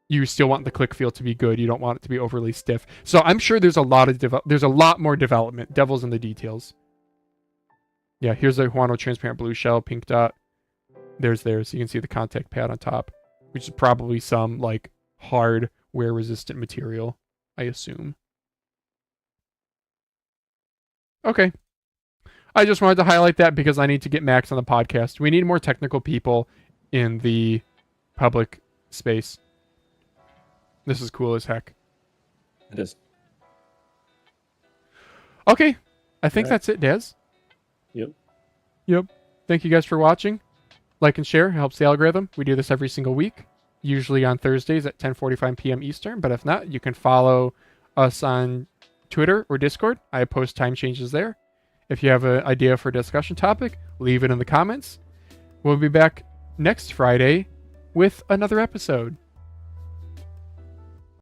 you still want the click feel to be good. You don't want it to be overly stiff. So I'm sure there's a lot more development. Devil's in the details. Yeah, here's a Huan transparent blue shell, pink dot. There's so you can see the contact pad on top, which is probably some like hard wear resistant material, I assume. Okay. I just wanted to highlight that because I need to get Max on the podcast. We need more technical people in the public space. This is cool as heck. It is. Okay. I think that's it, Dez. Yep. Thank you guys for watching. Like and share. It helps the algorithm. We do this every single week, usually on Thursdays at 10:45 p.m. Eastern. But if not, you can follow us on Twitter or Discord. I post time changes there. If you have an idea for a discussion topic, leave it in the comments. We'll be back next Friday with another episode.